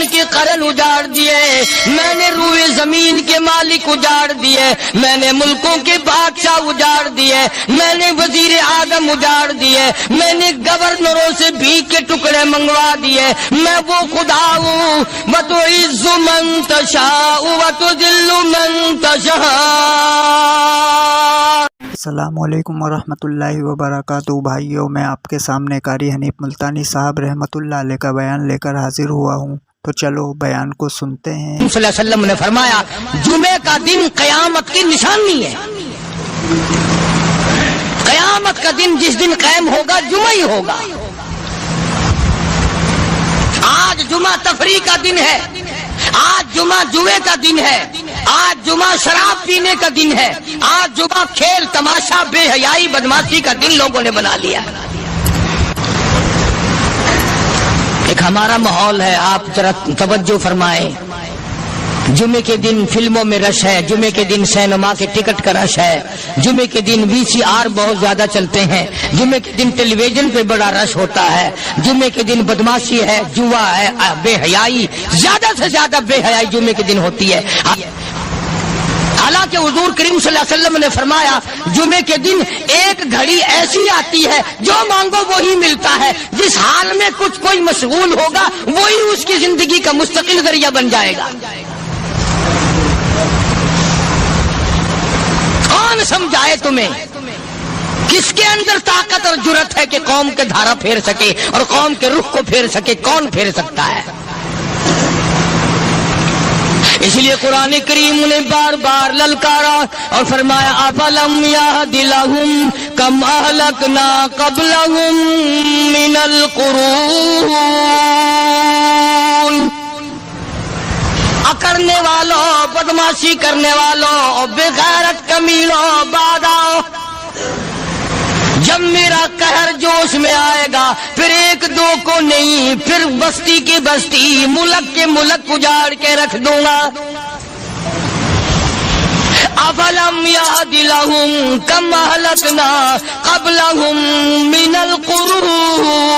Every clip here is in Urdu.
قرن کے قرن اجاڑ دیے، میں نے روئے زمین کے مالک اجاڑ دیے، میں نے ملکوں کے بادشاہ اجاڑ دیے، میں نے وزیر اعظم اجاڑ دیے، میں نے گورنروں سے بھیک کے ٹکڑے منگوا دیے، میں وہ خدا ہوں وَتُعِزُّ مَن تَشَاءُ وَتُذِلُّ مَن تَشَاءُ۔ السلام علیکم ورحمۃ اللہ وبرکاتہ۔ بھائیوں، میں آپ کے سامنے قاری حنیف ملتانی صاحب رحمۃ اللہ علیہ کا بیان لے کر حاضر ہوا ہوں، تو چلو بیان کو سنتے ہیں۔ صلی اللہ علیہ وسلم نے فرمایا جمعے کا دن قیامت کی نشانی ہے۔ قیامت کا دن جس دن قائم ہوگا جمعہ ہی ہوگا۔ آج جمعہ تفریح کا دن ہے، آج جمعہ جوئے کا دن ہے، آج جمعہ شراب پینے کا دن ہے، آج جمعہ کھیل تماشا بے حیائی بدماشی کا دن لوگوں نے بنا لیا۔ ایک ہمارا ماحول ہے، آپ ذرا توجہ فرمائیں۔ جمعے کے دن فلموں میں رش ہے، جمعے کے دن سینما کے ٹکٹ کا رش ہے، جمعے کے دن VCR بہت زیادہ چلتے ہیں، جمعے کے دن ٹیلی ویژن پہ بڑا رش ہوتا ہے، جمعے کے دن بدماشی ہے، جوا ہے، بے حیائی، زیادہ سے زیادہ بے حیائی جمعے کے دن ہوتی ہے۔ حالانکہ حضور کریم صلی اللہ علیہ وسلم نے فرمایا جمعے کے دن ایک گھڑی ایسی آتی ہے جو مانگو وہی ملتا ہے، جس حال میں کوئی مشغول ہوگا وہی اس کی زندگی کا مستقل ذریعہ بن جائے گا۔ کون سمجھائے تمہیں؟ کس کے اندر طاقت اور جرأت ہے کہ قوم کے دھارا پھیر سکے اور قوم کے رخ کو پھیر سکے؟ کون پھیر سکتا ہے؟ اس لیے قرآن کریم نے بار بار للکارا اور فرمایا افلم یہد لہم کم اہلکنا قبلہم من القرون، اکڑنے والوں، بدماشی کرنے والوں، بغیرت کمیلوں، باداؤ، جب میرا قہر جوش میں آئے گا پھر ایک دو کو نہیں، پھر بستی کی بستی، ملک کے ملک اجاڑ کے رکھ دوں گا۔ افلم یہد لہم کم اہلکنا قبلہم من القرون،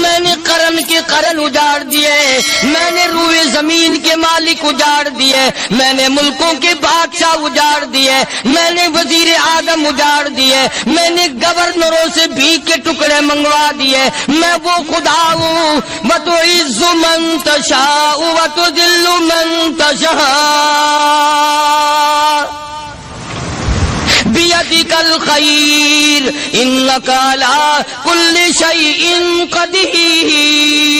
میں نے قرن کے قرن اجاڑ دیے، میں نے روئے زمین کے مالک اجاڑ دیے، میں نے ملکوں کے بادشاہ اجاڑ دیے، میں نے وزیر اعظم اجاڑ دیے، میں نے گورنروں سے بھیک کے ٹکڑے منگوا دیے، میں وہ خدا ہوں وَتُعِزُّ مَن تَشَاءُ وَتُذِلُّ مَن تَشَاءُ بِيَدِكَ الْخَيْرُ إِنَّكَ عَلَىٰ كُلِّ شَيْءٍ قَدِيرٌ۔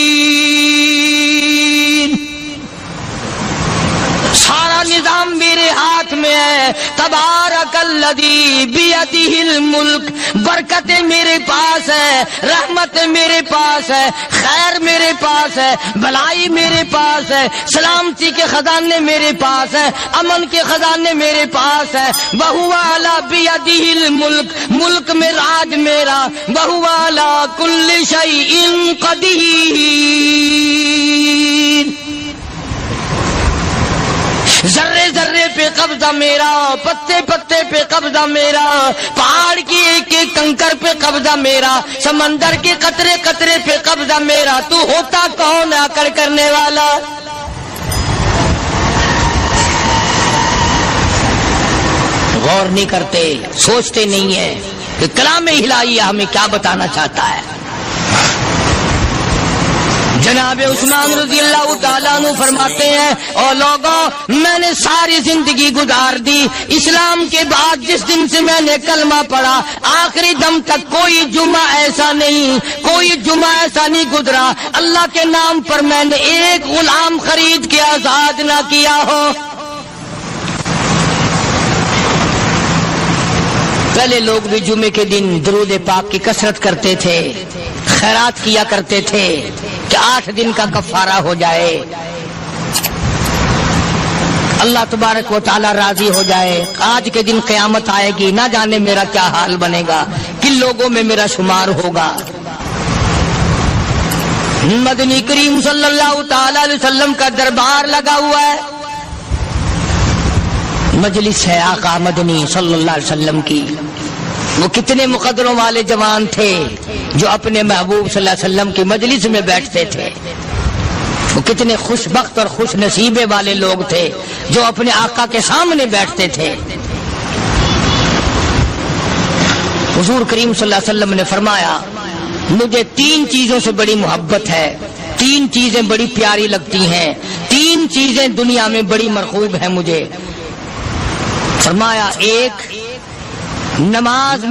سارا نظام میرے ہاتھ میں ہے، تبارک الذی بیدہ الملک، برکتیں میرے پاس ہے، رحمت میرے پاس ہے، خیر میرے پاس ہے، بھلائی میرے پاس ہے، سلامتی کے خزانے میرے پاس ہے، امن کے خزانے میرے پاس ہے۔ وہو علی بیدہ الملک، ملک میں راج میرا، وہو علی کل شیء قدیر، ذرے ذرے پہ قبضہ میرا، پتے پتے پہ قبضہ میرا، پہاڑ کی ایک ایک کنکر پہ قبضہ میرا، سمندر کے قطرے قطرے پہ قبضہ میرا۔ تو ہوتا کون آکڑ کرنے والا؟ غور نہیں کرتے، سوچتے نہیں ہیں کہ کلام الہی ہمیں کیا بتانا چاہتا ہے۔ جناب عثمان رضی اللہ تعالیٰ عنہ فرماتے ہیں اور لوگوں، میں نے ساری زندگی گزار دی، اسلام کے بعد جس دن سے میں نے کلمہ پڑھا آخری دم تک کوئی جمعہ ایسا نہیں، کوئی جمعہ ایسا نہیں گزرا اللہ کے نام پر میں نے ایک غلام خرید کے آزاد نہ کیا ہو۔ پہلے لوگ بھی جمعے کے دن درود پاک کی کثرت کرتے تھے، خیرات کیا کرتے تھے کہ 8 دن کا کفارہ ہو جائے، اللہ تبارک و تعالی راضی ہو جائے۔ آج کے دن قیامت آئے گی، نہ جانے میرا کیا حال بنے گا، کن لوگوں میں میرا شمار ہوگا۔ مدنی کریم صلی اللہ تعالی علیہ وسلم کا دربار لگا ہوا ہے، مجلس ہے آقا مدنی صلی اللہ علیہ وسلم کی، وہ کتنے مقدروں والے جوان تھے جو اپنے محبوب صلی اللہ علیہ وسلم کی مجلس میں بیٹھتے تھے. وہ کتنے خوش بخت اور خوش نصیبے والے لوگ تھے جو اپنے آقا کے سامنے بیٹھتے تھے. حضور کریم صلی اللہ علیہ وسلم نے فرمایا مجھے 3 چیزوں سے بڑی محبت ہے, 3 چیزیں بڑی پیاری لگتی ہیں, 3 چیزیں دنیا میں بڑی مرغوب ہیں مجھے. فرمایا ایک نماز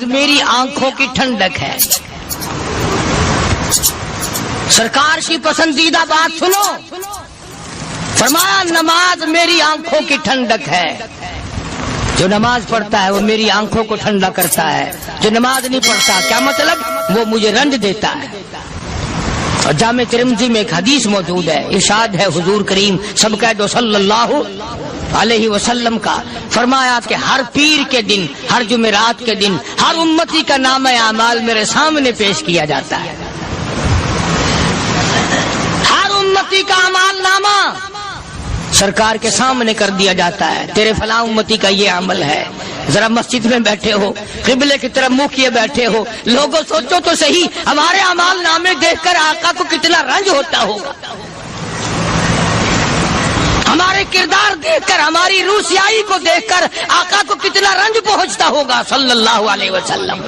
میری آنکھوں کی ٹھنڈک ہے. سرکار کی پسندیدہ بات سنو, فرمایا نماز میری آنکھوں کی ٹھنڈک ہے. جو نماز پڑھتا ہے وہ میری آنکھوں کو ٹھنڈا کرتا ہے, جو نماز نہیں پڑھتا کیا مطلب وہ مجھے رنج دیتا ہے. اور جامع ترمذی میں ایک حدیث موجود ہے, ارشاد ہے حضور کریم سب کہہ دو صلی اللہ علیہ وسلم کا, فرمایا کہ ہر پیر کے دن, ہر جمعرات کے دن ہر امتی کا نامہ اعمال میرے سامنے پیش کیا جاتا ہے. ہر امتی کا اعمال نامہ سرکار کے سامنے کر دیا جاتا ہے. تیرے فلاں امتی کا یہ عمل ہے. ذرا مسجد میں بیٹھے ہو, قبلے کی طرف منہ کیے بیٹھے ہو, لوگوں سوچو تو صحیح ہمارے اعمال نامے دیکھ کر آقا کو کتنا رنج ہوتا ہوگا. ہمارے کردار دیکھ کر, ہماری روح سیاہی کو دیکھ کر آقا کو کتنا رنج پہنچتا ہوگا صلی اللہ علیہ وسلم.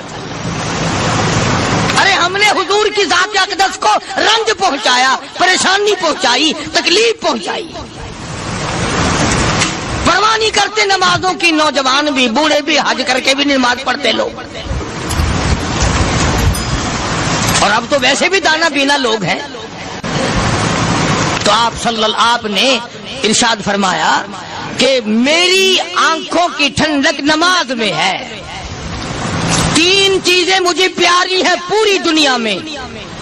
ارے ہم نے حضور کی ذات اقدس کو رنج پہنچایا, پریشانی پہنچائی, تکلیف پہنچائی. پرواہ نہیں کرتے نمازوں کی, نوجوان بھی بوڑھے بھی حج کر کے بھی نماز پڑھتے لوگ. اور اب تو ویسے بھی دانا بینا لوگ ہیں. تو آپ نے ارشاد فرمایا کہ میری آنکھوں کی ٹھنڈک نماز میں ہے. 3 چیزیں مجھے پیاری ہیں پوری دنیا میں,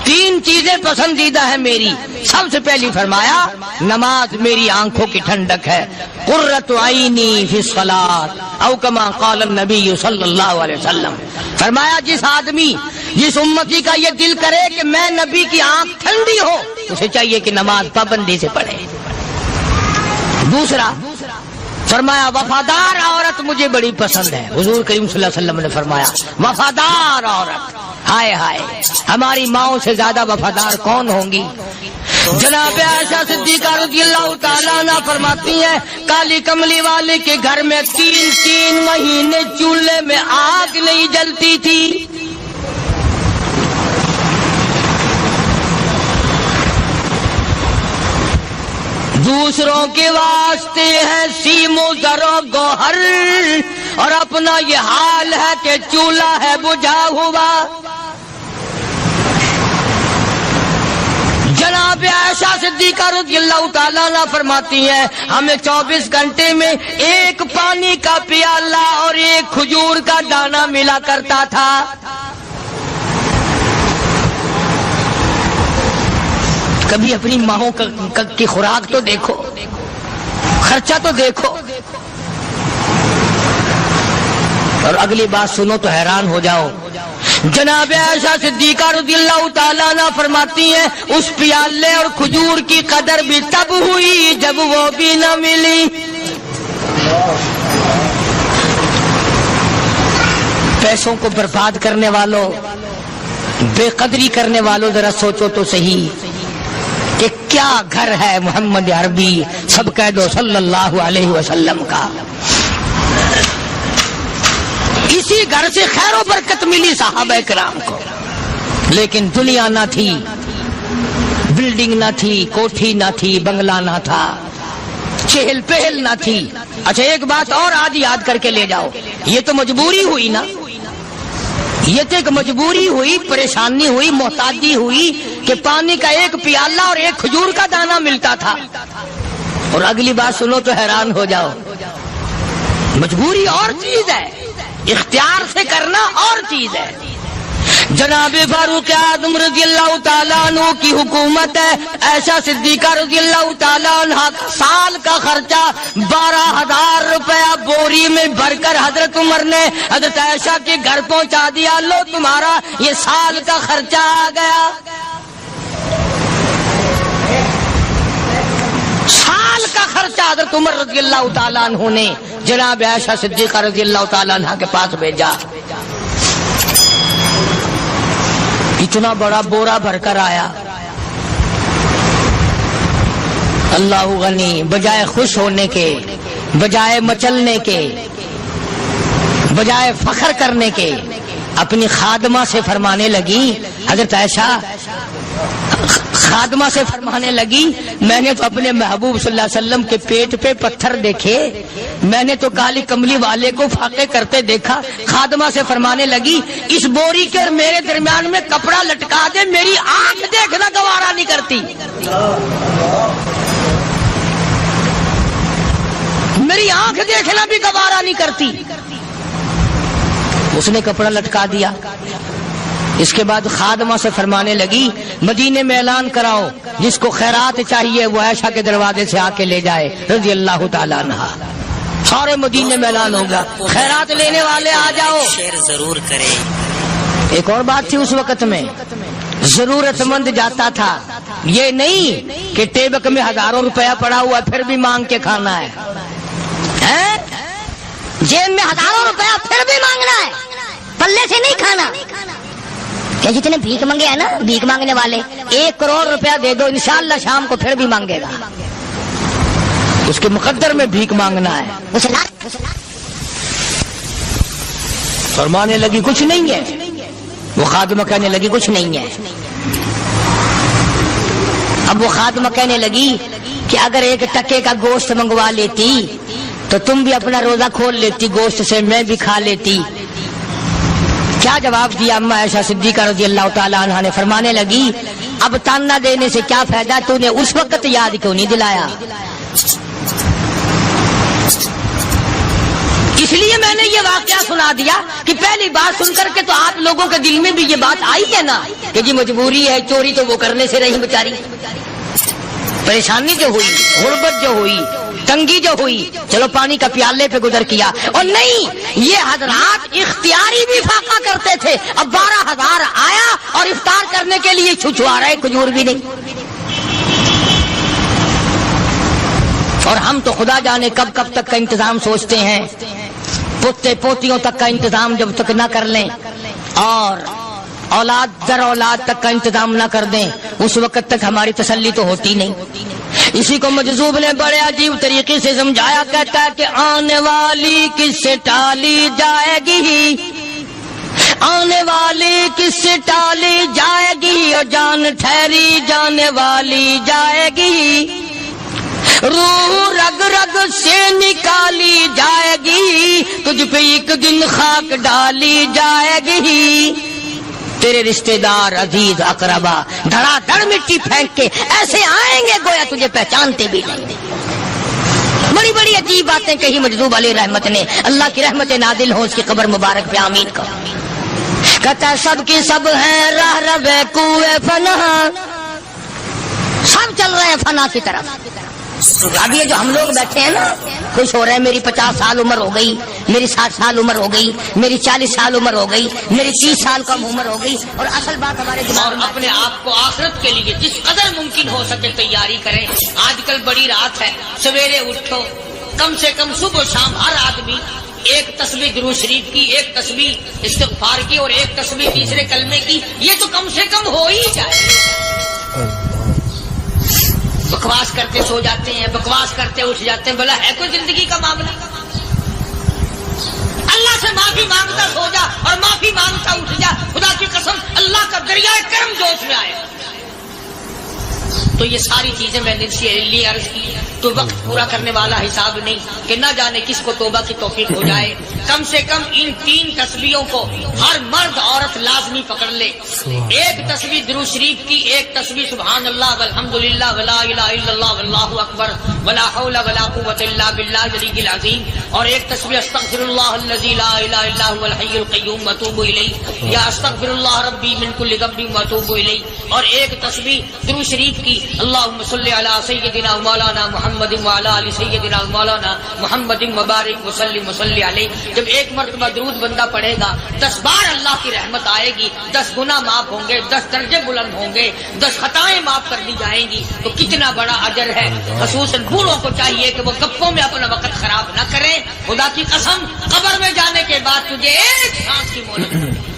3 چیزیں پسندیدہ ہیں میری. سب سے پہلی فرمایا نماز میری آنکھوں کی ٹھنڈک ہے. قرۃ عینی فی الصلاۃ او کما قال النبی صلی اللہ علیہ وسلم. فرمایا جس آدمی, جس امتی کا یہ دل کرے کہ میں نبی کی آنکھ ٹھنڈی ہو, اسے چاہیے کہ نماز پابندی سے پڑھے. دوسرا فرمایا وفادار عورت مجھے بڑی پسند ہے. حضور کریم صلی اللہ علیہ وسلم نے فرمایا وفادار عورت, ہائے ہائے ہماری ماؤں سے زیادہ وفادار کون ہوں گی. جناب عائشہ صدیقہ رضی اللہ تعالیٰ عنہ فرماتی ہیں کالی کملی والے کے گھر میں 3 مہینے چولہے میں آگ نہیں جلتی تھی. دوسروں کے واسطے ہے سیم و زر و گوہر, اور اپنا یہ حال ہے کہ چولہا ہے بجھا ہوا. جناب عائشہ صدیقہ رضی اللہ تعالیٰ عنہ فرماتی ہیں ہمیں 24 گھنٹے میں 1 پانی کا پیالہ اور 1 کھجور کا دانہ ملا کرتا تھا. کبھی اپنی ماؤں کی خوراک تو دیکھو, خرچہ تو دیکھو. اور اگلی بات سنو تو حیران ہو جاؤ. جناب عائشہ صدیقہ رضی اللہ تعالیٰ عنہ فرماتی ہیں اس پیالے اور کھجور کی قدر بھی تب ہوئی جب وہ بھی نہ ملی. پیسوں کو برباد کرنے والوں, بے قدری کرنے والوں, ذرا سوچو تو صحیح کہ کیا گھر ہے محمد عربی سب کہہ دو صلی اللہ علیہ وسلم کا. اسی گھر سے خیر و برکت ملی صحابہ کرام کو, لیکن دنیا نہ تھی, بلڈنگ نہ تھی, کوٹھی نہ تھی, بنگلہ نہ تھا, چہل پہل نہ تھی. اچھا ایک بات اور آج یاد کر کے لے جاؤ, یہ تو مجبوری ہوئی نا, یہ تو ایک مجبوری ہوئی, پریشانی ہوئی, محتاجی ہوئی کہ پانی کا 1 پیالہ اور 1 کھجور کا دانہ ملتا تھا. اور اگلی بات سنو تو حیران ہو جاؤ. مجبوری اور چیز ہے, اختیار سے کرنا اور چیز ہے. جناب فاروق اعظم رضی اللہ تعالیٰ عنہ کی حکومت ہے. عائشہ صدیقہ رضی اللہ تعالیٰ عنہ سال کا خرچہ 12,000 روپیہ بوری میں بھر کر حضرت عمر نے حضرت عائشہ کے گھر پہنچا دیا. لو تمہارا یہ سال کا خرچہ آ گیا. سال سال کا خرچہ حضرت عمر رضی اللہ تعالیٰ عنہ نے جناب عائشہ صدیقہ رضی اللہ تعالیٰ عنہ کے پاس بھیجا. اتنا بڑا بورا بھر کر آیا. اللہ غنی، بجائے خوش ہونے کے، بجائے مچلنے کے، بجائے فخر کرنے کے، اپنی خادمہ سے فرمانے لگی، حضرت عائشہ خادمہ سے فرمانے لگی، میں نے تو اپنے محبوب صلی اللہ علیہ وسلم کے پیٹ پہ پتھر دیکھے، میں نے تو کالی کملی والے کو فاقے کرتے دیکھا. خادمہ سے فرمانے لگی، اس بوری کے اور میرے درمیان میں کپڑا لٹکا دے، میری آنکھ دیکھنا گوارا نہیں کرتی، میری آنکھ دیکھنا بھی گوارا نہیں کرتی. اس نے کپڑا لٹکا دیا. اس کے بعد خادمہ سے فرمانے لگی، مدینے میں اعلان کراؤ، جس کو خیرات چاہیے وہ عائشہ کے دروازے سے آ کے لے جائے رضی اللہ تعالیٰ عنہ. سارے مدینے میں اعلان ہوگا، خیرات لینے والے آ جاؤ. شیئر ضرور کریں. ایک اور بات تھی اس وقت میں، ضرورت مند جاتا تھا، یہ نہیں کہ ٹیبک میں ہزاروں روپیہ پڑا ہوا پھر بھی مانگ کے کھانا ہے، جیب میں ہزاروں روپیہ پھر بھی مانگنا ہے، پلے سے نہیں کھانا. کہ جتنے بھیک مانگے ہیں نا، بھیک مانگنے والے، 1 کروڑ روپیہ دے دو انشاءاللہ شام کو پھر بھی مانگے گا. اس کے مقدر میں بھیک مانگنا ہے. فرمانے لگی کچھ نہیں ہے. وہ خادمہ کہنے لگی کچھ نہیں ہے. اب وہ خادمہ کہنے لگی کہ اگر 1 ٹکے کا گوشت منگوا لیتی تو تم بھی اپنا روزہ کھول لیتی، گوشت سے میں بھی کھا لیتی. کیا جواب دیا اما عائشہ صدیقہ رضی اللہ تعالیٰ عنہ نے؟ فرمانے لگی، اب تانا دینے سے کیا فائدہ، تو نے اس وقت یاد کیوں نہیں دلایا؟ اس لیے میں نے یہ واقعہ سنا دیا کہ پہلی بات سن کر کے تو آپ لوگوں کے دل میں بھی یہ بات آئی ہے نا کہ جی مجبوری ہے، چوری تو وہ کرنے سے رہی بیچاری، پریشانی جو ہوئی، غربت جو ہوئی، تنگی جو ہوئی، چلو پانی کا پیالے پہ گزر کیا. اور نہیں، یہ حضرات اختیاری بھی فاقہ کرتے تھے. اب 12,000 آیا اور افطار کرنے کے لیے چھچوا رہے، کھجور بھی نہیں. اور ہم تو خدا جانے کب کب تک کا انتظام سوچتے ہیں، پوتے پوتیوں تک کا انتظام جب تک نہ کر لیں اور اولاد در اولاد تک کا انتظام نہ کر دیں، اس وقت تک ہماری تسلی تو ہوتی نہیں. اسی کو مجذوب نے بڑے عجیب طریقے سے سمجھایا، کہتا ہے کہ آنے والی کس سے ٹالی جائے گی، آنے والی کس سے ٹالی جائے گی، اور جان ٹھہری جانے والی جائے گی، روح رگ رگ سے نکالی جائے گی، تجھ پہ ایک دن خاک ڈالی جائے گی. تیرے رشتہ دار عزیز اقربا دھڑا دھڑ مٹی پھینک کے ایسے آئیں گے گویا تجھے پہچانتے بھی نہیں. بڑی بڑی عجیب باتیں کہی مجذوب علیہ رحمت نے. اللہ کی رحمت نازل ہو اس کی قبر مبارک پہ آمین کرو. کہتا ہے سب کی سب ہیں راہ ربے کوئے فنا، سب چل رہے ہیں فنا کی طرف. اب یہ جو ہم لوگ بیٹھے ہیں نا، خوش ہو رہے ہیں، میری 50 سال عمر ہو گئی، میری 60 سال عمر ہو گئی، میری 40 سال عمر ہو گئی، میری 30 سال کم عمر ہو گئی. اور اصل بات ہمارے دماغ میں اپنے آپ کو آخرت کے لیے جس قدر ممکن ہو سکے تیاری کریں. آج کل بڑی رات ہے، سویرے اٹھو، کم سے کم صبح و شام ہر آدمی 1 تسبیح درود شریف کی، 1 تسبیح استغفار کی اور 1 تسبیح تیسرے کلمے کی. یہ تو کم سے کم ہو ہی جائے. بکواس کرتے سو جاتے ہیں، بکواس کرتے اٹھ جاتے ہیں. بلا ہے کوئی زندگی کا معاملہ؟ اللہ سے معافی مانگتا سو جا اور معافی مانگتا اٹھ جا. خدا کی قسم اللہ کا دریائے کرم جوش میں آئے. تو یہ ساری چیزیں میں نے لیے عرض کی تو وقت پورا کرنے والا حساب نہیں کہ نہ جانے کس کو توبہ کی توفیق ہو جائے. کم سے کم ان 3 تسبیحوں کو ہر مرد عورت لازمی پکڑ لے. 1 تسبیح درود شریف کی، 1 تسبیح سبحان اللہ والحمدللہ ولا الہ الا اللہ واللہ اکبر ولا حول ولا قوۃ الا باللہ العلی العظیم، اور 1 تسبیح استغفر اللہ الذی لا الہ الا هو الحی القیوم واتوب الیہ یا استغفر اللہ ربی من کل ذنب واتوب الیہ، اور 1 تسبیح درود شریف کی اللہم صلی علی سیدنا مولانا محمد وعلی آل سیدنا مولانا محمد مبارک وسلم وصلی علیہ. جب ایک مرتبہ درود بندہ پڑھے گا 10 بار اللہ کی رحمت آئے گی، 10 گناہ معاف ہوں گے، 10 درجے بلند ہوں گے، 10 خطائیں معاف کر دی جائیں گی. تو کتنا بڑا اجر ہے. خصوصاً بوڑھوں کو چاہیے کہ وہ گپوں میں اپنا وقت خراب نہ کریں. خدا کی قسم قبر میں جانے کے بعد تجھے ایک سانس کی مہلت ملے گی.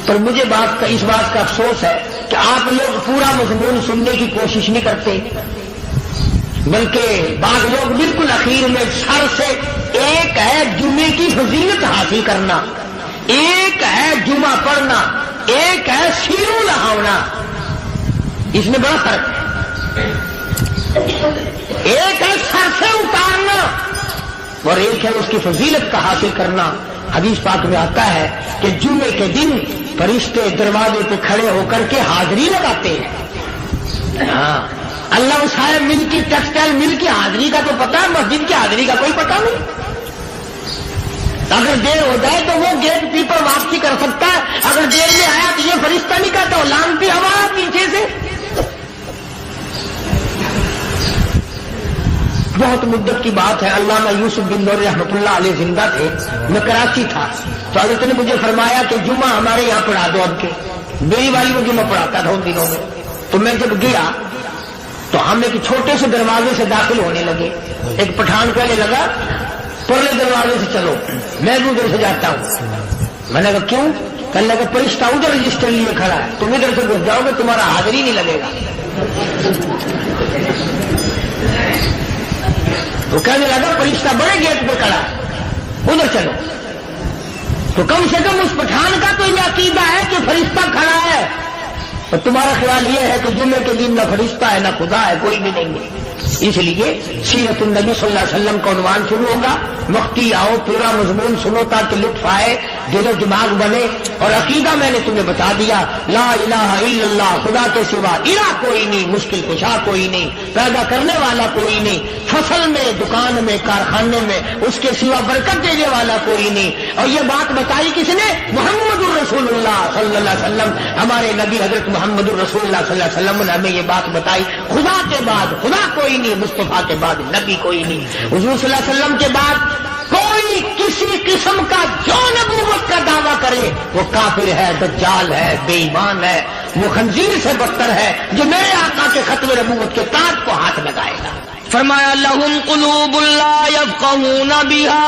پر مجھے اس بات کا افسوس ہے کہ آپ لوگ پورا مضمون سننے کی کوشش نہیں کرتے، بلکہ بعض لوگ بالکل اخیر میں سر سے، ایک ہے جمعے کی فضیلت حاصل کرنا، ایک ہے جمعہ پڑھنا، ایک ہے سیرو لہاونا. اس میں بڑا فرق ہے. ایک ہے سر سے اتارنا اور ایک ہے اس کی فضیلت کا حاصل کرنا. حدیث پاک میں آتا ہے کہ جمعے کے دن فرشتے دروازے پہ کھڑے ہو کر کے حاضری لگاتے ہیں. ہاں، اللہ صاحب مل کی ٹیکسٹائل مل کی حاضری کا تو پتا ہے، مسجد کی حاضری کا کوئی پتا نہیں. اگر دیر ہو جائے تو وہ گیٹ کیپر واپسی کر سکتا ہے. اگر دیر میں آیا تو یہ فرشتہ نہیں کہتا، لانتی ہوا پیچھے سے. بہت مدت کی بات ہے، علامہ یوسف بن نور رحمۃ اللہ علیہ زندہ تھے. میں کراچی تھا تو حضرت نے مجھے فرمایا کہ جمعہ ہمارے یہاں پڑھا دو. اب کے میری والی وہ جمعہ پڑھاتا تھا ان دنوں میں. تو میں جب گیا تو ہم ایک چھوٹے سے دروازے سے داخل ہونے لگے. ایک پٹھان کہنے لگا پرلے دروازے سے چلو، میں بھی ادھر سے جاتا ہوں. میں نے کہا کیوں؟ کہنے لگا فرشتہ ادھر رجسٹر لیے کھڑا ہے، تم ادھر سے گھس جاؤ گے تمہارا حاضری نہیں لگے گا. تو کہنے لگا فرشتہ بڑے گیٹ پہ کھڑا ہے، ادھر چلو. تو کم سے کم اس پٹھان کا تو یہ عقیدہ ہے کہ فرشتہ کھڑا ہے، اور تمہارا خیال یہ ہے کہ جمعے کے دن نہ فرشتہ ہے نہ خدا ہے، کوئی بھی نہیں ہے. اس لیے سیرت النبی صلی اللہ علیہ وسلم کا عنوان شروع ہوگا. وقتی آؤ، پورا مضمون سنو تاکہ لطف آئے، دل و دماغ بنے. اور عقیدہ میں نے تمہیں بتا دیا، لا الہ الا اللہ، خدا کے سوا الہ کوئی نہیں، مشکل کشا کوئی نہیں، پیدا کرنے والا کوئی نہیں، فصل میں، دکان میں، کارخانے میں اس کے سوا برکت دینے والا کوئی نہیں. اور یہ بات بتائی کس نے؟ محمد الرسول اللہ صلی اللہ علیہ وسلم. ہمارے نبی حضرت محمد الرسول اللہ صلی اللہ علیہ وسلم نے ہمیں یہ بات بتائی. خدا کے بعد خدا کوئی نہیں، مصطفیٰ کے بعد نبی کوئی نہیں، حضور صلی اللہ علیہ وسلم کے بعد کوئی کسی قسم کا جو نبوت کا دعویٰ کرے وہ کافر ہے، دجال ہے، بے ایمان ہے، وہ خنزیر سے بدتر ہے جو میرے آقا کے ختم نبوت کے تاج کو ہاتھ لگائے گا. فرمایا لہم قلوب لا یفقہون بہا.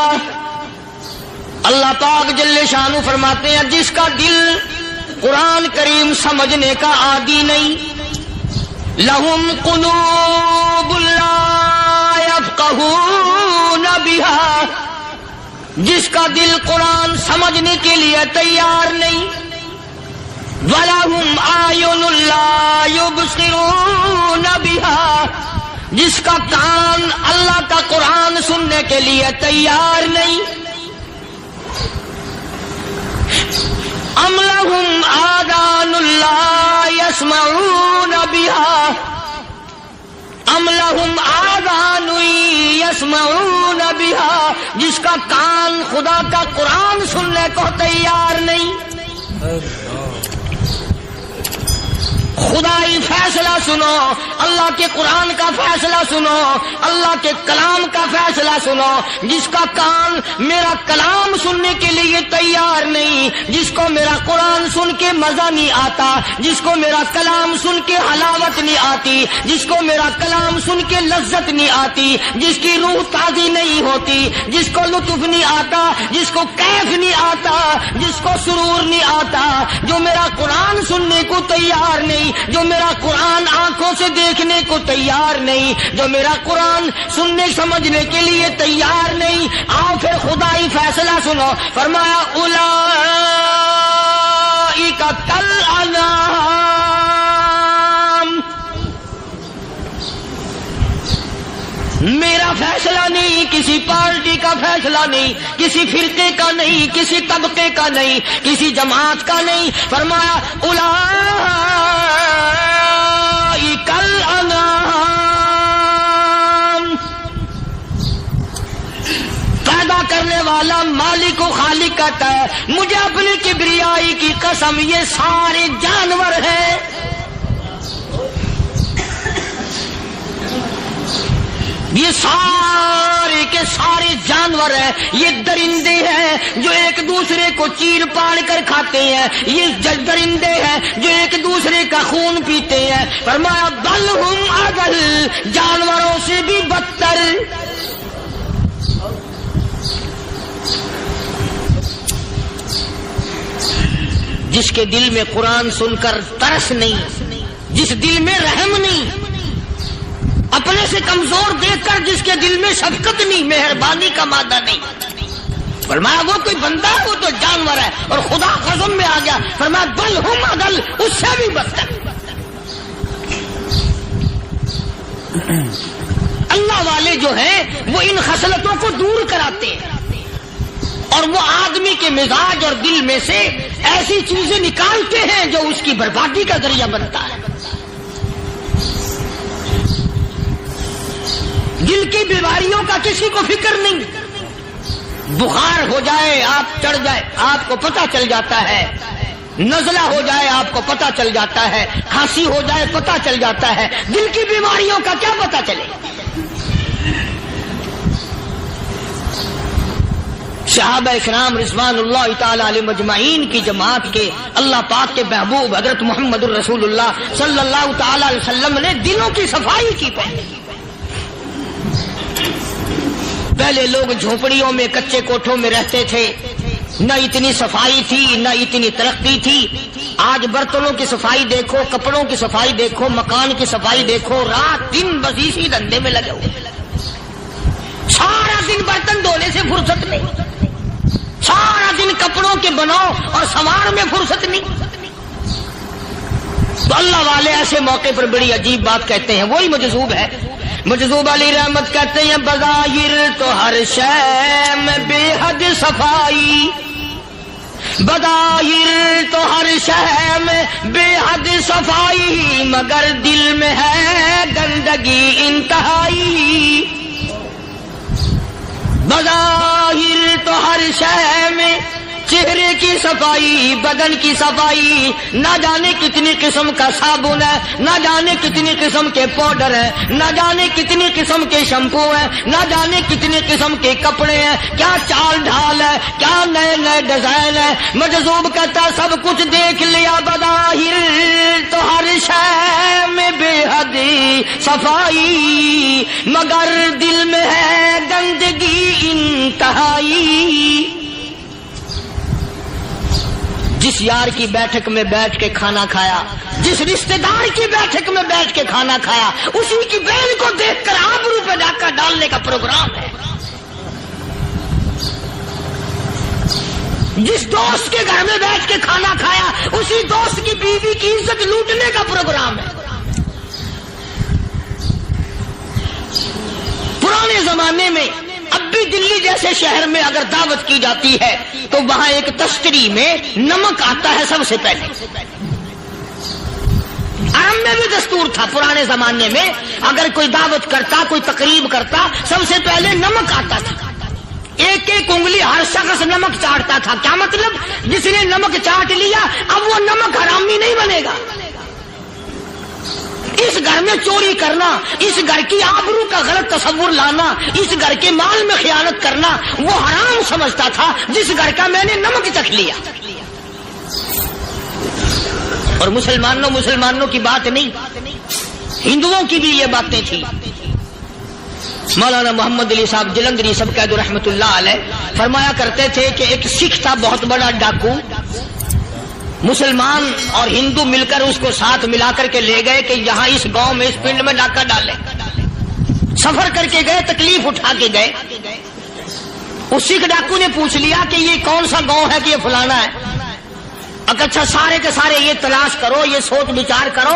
اللہ پاک جل شانہ فرماتے ہیں جس کا دل قرآن کریم سمجھنے کا عادی نہیں. لہم قلوب لا یفقہون بہا، جس کا دل قرآن سمجھنے کے لیے تیار نہیں. وَلَهُمْ أَعْيُنٌ لَا يُبْصِرُونَ بِهَا، جس کا کان اللہ کا قرآن سننے کے لیے تیار نہیں. أَمْ لَهُمْ آذَانٌ لَا يَسْمَعُونَ بِهَا، أَمْ لَهُمْ آذَانٌ يَسْمَعُونَ بِهَا، جس کا کان خدا کا قرآن سننے کو تیار نہیں. خدائی فیصلہ سنو، اللہ کے قرآن کا فیصلہ سنو، اللہ کے کلام کا فیصلہ سنو. جس کا کان میرا کلام سننے کے لیے تیار نہیں، جس کو میرا قرآن سن کے مزہ نہیں آتا، جس کو میرا کلام سن کے حلاوت نہیں آتی، جس کو میرا کلام سن کے لذت نہیں آتی، جس کی روح تازی نہیں ہوتی، جس کو لطف نہیں آتا، جس کو کیف نہیں آتا، جس کو سرور نہیں آتا، جو میرا قرآن سننے کو تیار نہیں، جو میرا قرآن آنکھوں سے دیکھنے کو تیار نہیں، جو میرا قرآن سننے سمجھنے کے لیے تیار نہیں. آؤ پھر خدائی فیصلہ سنو. فرمایا اولئک کالانعام، میرا فیصلہ نہیں، کسی پارٹی کا فیصلہ نہیں، کسی فرقے کا نہیں، کسی طبقے کا نہیں، کسی جماعت کا نہیں. فرمایا اولئک الانعام، پیدا کرنے والا مالک و خالق کہتا ہے مجھے اپنی کبریائی کی قسم یہ سارے جانور ہیں. یہ سارے کے سارے جانور ہیں، یہ درندے ہیں جو ایک دوسرے کو چیر پاڑ کر کھاتے ہیں، یہ درندے ہیں جو ایک دوسرے کا خون پیتے ہیں۔ فرمایا بل ہم اضل، جانوروں سے بھی بدتر۔ جس کے دل میں قرآن سن کر ترس نہیں، جس دل میں رحم نہیں، اپنے سے کمزور دیکھ کر جس کے دل میں شفقت نہیں، مہربانی کا مادہ نہیں، فرمایا وہ کوئی بندہ ہے، وہ تو جانور ہے۔ اور خدا قسم میں آ گیا، فرمایا بل ہم اضل، اس سے بھی بدتر۔ اللہ والے جو ہیں وہ ان خصلتوں کو دور کراتے ہیں، اور وہ آدمی کے مزاج اور دل میں سے ایسی چیزیں نکالتے ہیں جو اس کی بربادی کا ذریعہ بنتا ہے۔ دل کی بیماریوں کا کسی کو فکر نہیں، بخار ہو جائے آپ چڑھ جائے آپ کو پتہ چل جاتا ہے، نزلہ ہو جائے آپ کو پتہ چل جاتا ہے، کھانسی ہو جائے پتہ چل جاتا ہے، دل کی بیماریوں کا کیا پتہ چلے؟ صحابہ اکرام رضوان اللہ تعالی علیہ مجمعین کی جماعت کے اللہ پاک کے محبوب حضرت محمد الرسول اللہ صلی اللہ تعالی علیہ وسلم نے دلوں کی صفائی کی پہلے لوگ جھونپڑیوں میں کچے کوٹھوں میں رہتے تھے، نہ اتنی صفائی تھی نہ اتنی ترقی تھی۔ آج برتنوں کی صفائی دیکھو، کپڑوں کی صفائی دیکھو، مکان کی صفائی دیکھو، رات دن بس اسی دھندے میں لگے ہوئے، سارا دن برتن دھونے سے فرصت نہیں، سارا دن کپڑوں کے بناؤ اور سنوار میں فرصت نہیں۔ تو اللہ والے ایسے موقع پر بڑی عجیب بات کہتے ہیں، وہی مجذوب ہے، مجذوب علی رحمت کہتے ہیں بظاہر تو ہر شے میں بے حد صفائی، بظاہر تو ہر شے میں بے حد صفائی، مگر دل میں ہے گندگی انتہائی۔ بظاہر تو ہر شے میں چہرے کی صفائی، بدن کی صفائی، نہ جانے کتنی قسم کا صابن ہے، نہ جانے کتنی قسم کے پاؤڈر ہیں، نہ جانے کتنی قسم کے شیمپو ہیں، نہ جانے کتنی قسم کے کپڑے ہیں، کیا چال ڈھال ہے، کیا نئے نئے ڈیزائن ہے۔ مجذوب کہتا سب کچھ دیکھ لیا، بظاہر تو ہر شے میں بے حد صفائی، مگر دل میں ہے گندگی انتہائی۔ جس یار کی بیٹھک میں بیٹھ کے کھانا کھایا، جس رشتہ دار کی بیٹھک میں بیٹھ کے کھانا کھایا، اسی کی بہن کو دیکھ کر آبرو پہ ڈاکہ ڈالنے کا پروگرام ہے۔ جس دوست کے گھر میں بیٹھ کے کھانا کھایا، اسی دوست کی بیوی کی عزت لوٹنے کا پروگرام ہے۔ پرانے زمانے میں اب بھی دلی جیسے شہر میں اگر دعوت کی جاتی ہے تو وہاں ایک تشتری میں نمک آتا ہے سب سے پہلے۔ عرب میں بھی دستور تھا پرانے زمانے میں، اگر کوئی دعوت کرتا، کوئی تقریب کرتا، سب سے پہلے نمک آتا تھا۔ ایک ایک انگلی ہر شخص نمک چاٹتا تھا۔ کیا مطلب؟ جس نے نمک چاٹ لیا اب وہ نمک حرامی نہیں بنے گا۔ اس گھر میں چوری کرنا، اس گھر کی آبرو کا غلط تصور لانا، اس گھر کے مال میں خیانت کرنا وہ حرام سمجھتا تھا جس گھر کا میں نے نمک چکھ لیا۔ اور مسلمانوں کی بات نہیں، ہندوؤں کی بھی یہ باتیں تھی۔ مولانا محمد علی صاحب جلندری سب قید رحمت اللہ علیہ فرمایا کرتے تھے کہ ایک سکھ تھا بہت بڑا ڈاکو، مسلمان اور ہندو مل کر اس کو ساتھ ملا کر کے لے گئے کہ یہاں اس گاؤں میں اس پنڈ میں ڈاکہ ڈالے۔ سفر کر کے گئے، تکلیف اٹھا کے گئے۔ اس سکھ ڈاکو نے پوچھ لیا کہ یہ کون سا گاؤں ہے کہ یہ فلانا ہے۔ اچھا سارے کے سارے یہ تلاش کرو، یہ سوچ بچار کرو،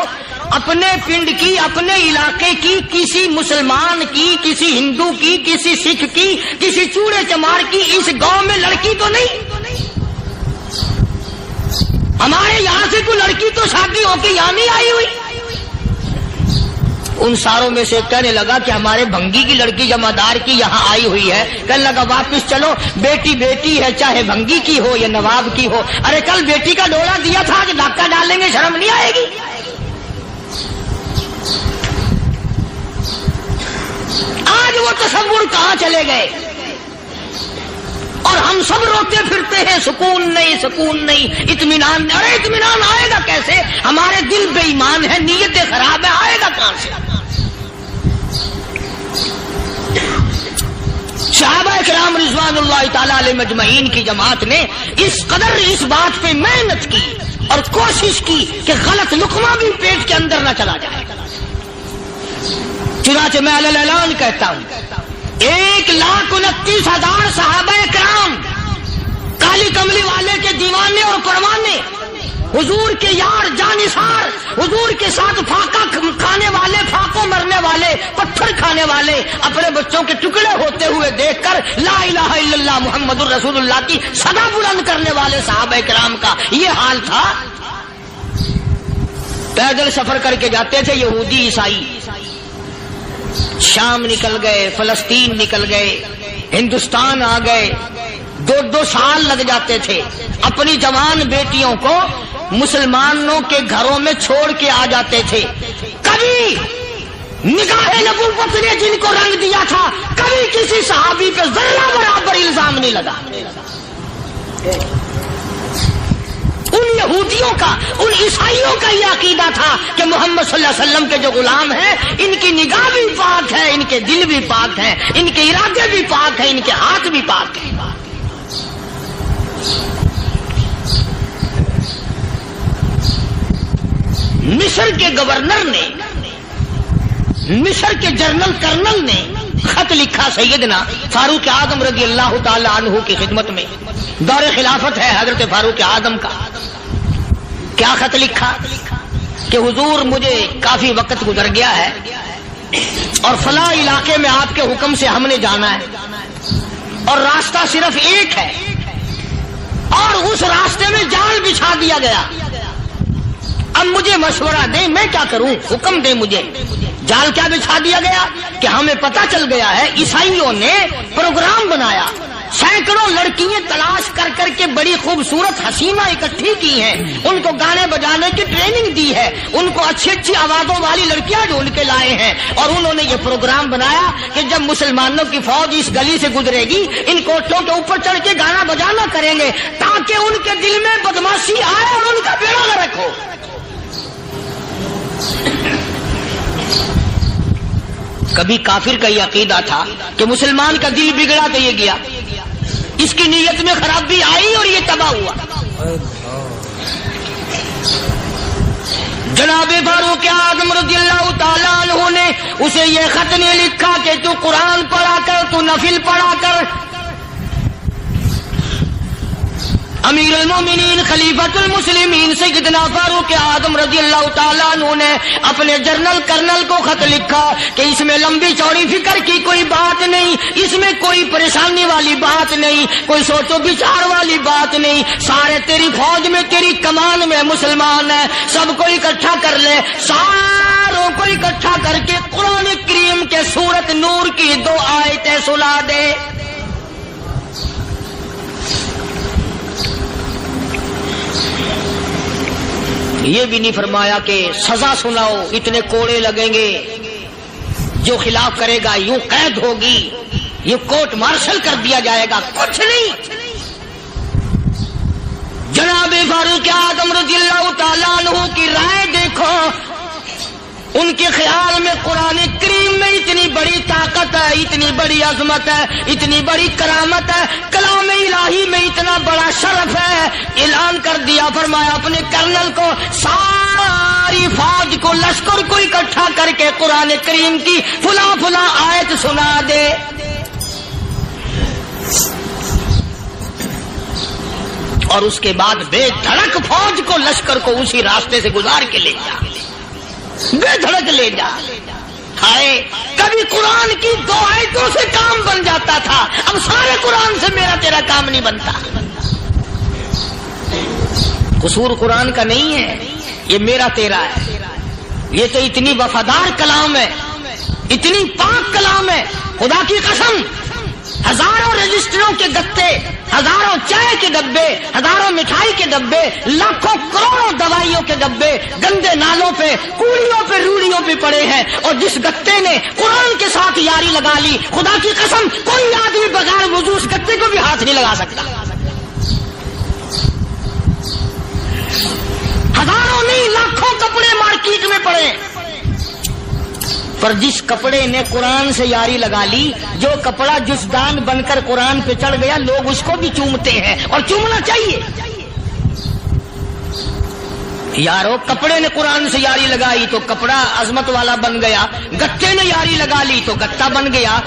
اپنے پنڈ کی، اپنے علاقے کی، کسی مسلمان کی، کسی ہندو کی، کسی سکھ کی، کسی چوڑے چمار کی اس گاؤں میں لڑکی تو نہیں؟ ہمارے یہاں سے کوئی لڑکی تو شادی ہو کے یہاں نہیں آئی ہوئی؟ ان ساروں میں سے کہنے لگا کہ ہمارے بھنگی کی لڑکی جمعدار کی یہاں آئی ہوئی ہے۔ کہنے لگا واپس چلو، بیٹی بیٹی ہے، چاہے بھنگی کی ہو یا نواب کی ہو۔ ارے کل بیٹی کا ڈولا دیا تھا کہ ڈاکہ ڈالیں گے، شرم نہیں آئے گی؟ آج وہ تصور کہاں چلے گئے؟ اور ہم سب روتے پھرتے ہیں سکون نہیں، سکون نہیں، اطمینان نہیں۔ ارے اطمینان آئے گا کیسے؟ ہمارے دل بے ایمان ہے، نیتیں خراب ہے، آئے گا کہاں سے؟ صحابہ کرام رضوان اللہ تعالی علیہ مجمعین کی جماعت نے اس قدر اس بات پہ محنت کی اور کوشش کی کہ غلط لقمہ بھی پیٹ کے اندر نہ چلا جائے۔ چنانچہ میں علی الاعلان کہتا ہوں 1,29,000 صحابہ کرام کالی کملی والے کے دیوانے اور پروانے، حضور کے یار جانثار، حضور کے ساتھ فاقہ کھانے والے، فاقوں مرنے والے، پتھر کھانے والے، اپنے بچوں کے ٹکڑے ہوتے ہوئے دیکھ کر لا الہ الا اللہ محمد الرسول اللہ کی صدا بلند کرنے والے صحابہ کرام کا یہ حال تھا۔ پیدل سفر کر کے جاتے تھے یہودی عیسائی، شام نکل گئے، فلسطین نکل گئے، ہندوستان آ گئے، 2 سال لگ جاتے تھے، اپنی جوان بیٹیوں کو مسلمانوں کے گھروں میں چھوڑ کے آ جاتے تھے۔ کبھی نگاہ نبوت نے جن کو رنگ دیا تھا، کبھی کسی صحابی پہ ذرہ برابر الزام نہیں لگا۔ ان یہودیوں کا، ان عیسائیوں کا یہ عقیدہ تھا کہ محمد صلی اللہ علیہ وسلم کے جو غلام ہیں ان کی نگاہ بھی پاک ہے، ان کے دل بھی پاک ہیں، ان کے ارادے بھی پاک ہیں، ان کے ہاتھ بھی پاک ہیں۔ مصر کے گورنر نے، مصر کے جنرل کرنل نے خط لکھا سیدنا فاروق اعظم رضی اللہ تعالی عنہ کی خدمت میں، دور خلافت ہے حضرت فاروق اعظم کا۔ کیا خط لکھا کہ حضور مجھے کافی وقت گزر گیا ہے اور فلاں علاقے میں آپ کے حکم سے ہم نے جانا ہے اور راستہ صرف ایک ہے اور اس راستے میں جال بچھا دیا گیا۔ اب مجھے مشورہ دیں، میں کیا کروں؟ حکم دیں مجھے۔ جال کیا بچھا دیا گیا کہ ہمیں پتہ چل گیا ہے عیسائیوں نے پروگرام بنایا، سینکڑوں لڑکیاں تلاش کر کر کے بڑی خوبصورت حسینہ اکٹھی کی ہیں، ان کو گانے بجانے کی ٹریننگ دی ہے، ان کو اچھی اچھی آوازوں والی لڑکیاں ڈھونڈ کے لائے ہیں، اور انہوں نے یہ پروگرام بنایا کہ جب مسلمانوں کی فوج اس گلی سے گزرے گی ان کوٹھوں کے اوپر چڑھ کے گانا بجانا کریں گے تاکہ ان کے دل میں بدماشی آئے اور ان کا بیڑا غرق ہو۔ کبھی کافر کا یہ عقیدہ تھا کہ مسلمان کا دل بگڑا تو یہ گیا، اس کی نیت میں خرابی آئی اور یہ تباہ ہوا۔ جناب فاروق اعظم رضی اللہ تعالیٰ عنہ نے اسے یہ خط نہیں لکھا کہ تو قرآن پڑھا کر، تو نفل پڑھا کر۔ امیر المومنین خلیفۃ المسلمین سیدنا فاروق اعظم رضی اللہ تعالیٰ عنہ نے اپنے جنرل کرنل کو خط لکھا کہ اس میں لمبی چوڑی فکر کی کوئی بات نہیں، اس میں کوئی پریشانی والی بات نہیں، کوئی سوچ و بچار والی بات نہیں، سارے تیری فوج میں، تیری کمان میں مسلمان ہیں، سب کو اکٹھا کر لے، ساروں کو اکٹھا کر کے قرآن کریم کے سورت نور کی 2 آیتیں سنا دے۔ یہ بھی نہیں فرمایا کہ سزا سناؤ، اتنے کوڑے لگیں گے، جو خلاف کرے گا یوں قید ہوگی، یہ کورٹ مارشل کر دیا جائے گا، کچھ نہیں۔ جناب فاروق اعظم رضی اللہ تعالیٰ عنہ کی رائے دیکھو، ان کے خیال میں قرآن کریم میں اتنی بڑی طاقت ہے، اتنی بڑی عظمت ہے، اتنی بڑی کرامت ہے، کلام الہی میں اتنا بڑا شرف ہے۔ اعلان کر دیا، فرمایا اپنے کرنل کو ساری فوج کو، لشکر کو اکٹھا کر کے قرآن کریم کی فلاں فلاں آیت سنا دے۔ اور اس کے بعد بے دھڑک فوج کو، لشکر کو اسی راستے سے گزار کے لے جا، بے دھڑک لے جا۔ ہائے، کبھی قرآن کی 2 آیتوں سے کام بن جاتا تھا، اب سارے قرآن سے میرا تیرا کام نہیں بنتا۔ قصور قرآن کا نہیں ہے، یہ میرا تیرا ہے، یہ تو اتنی وفادار کلام ہے، اتنی پاک کلام ہے، خدا کی قسم ہزاروں رجسٹروں کے گتے، ہزاروں چائے کے ڈبے، ہزاروں مٹھائی کے ڈبے، لاکھوں کروڑوں دوائیوں کے ڈبے گندے نالوں پہ، کوڑیوں پہ، روڑیوں پہ پڑے ہیں، اور جس گتے نے قرآن کے ساتھ یاری لگا لی، خدا کی قسم کوئی آدمی بغیر وضو اس گتے کو بھی ہاتھ نہیں لگا سکتا۔ ہزاروں نہیں لاکھوں کپڑے مارکیٹ میں پڑے، پر جس کپڑے نے قرآن سے یاری لگا لی، جو کپڑا جزدان بن کر قرآن پہ چڑھ گیا، لوگ اس کو بھی چومتے ہیں، اور چومنا چاہیے۔ یارو کپڑے نے قرآن سے یاری لگائی تو کپڑا عظمت والا بن گیا، گتے نے یاری لگا لی تو گتا بن گیا۔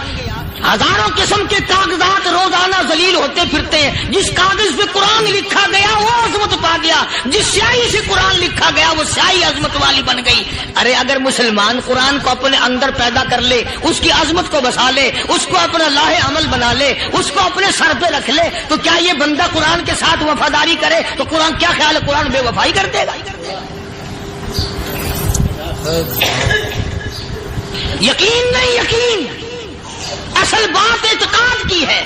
ہزاروں قسم کے کاغذات روزانہ ذلیل ہوتے پھرتے ہیں، جس کاغذ پہ قرآن لکھا گیا وہ عظمت پا گیا، جس سیاہی سے قرآن لکھا گیا وہ سیاہی عظمت والی بن گئی۔ ارے اگر مسلمان قرآن کو اپنے اندر پیدا کر لے، اس کی عظمت کو بسا لے، اس کو اپنا لاہ عمل بنا لے، اس کو اپنے سر پہ رکھ لے، تو کیا یہ بندہ قرآن کے ساتھ وفاداری کرے تو قرآن کیا خیال ہے قرآن بے وفائی کر دے گا؟ یقین نہیں، یقین اصل بات اعتقاد کی ہے۔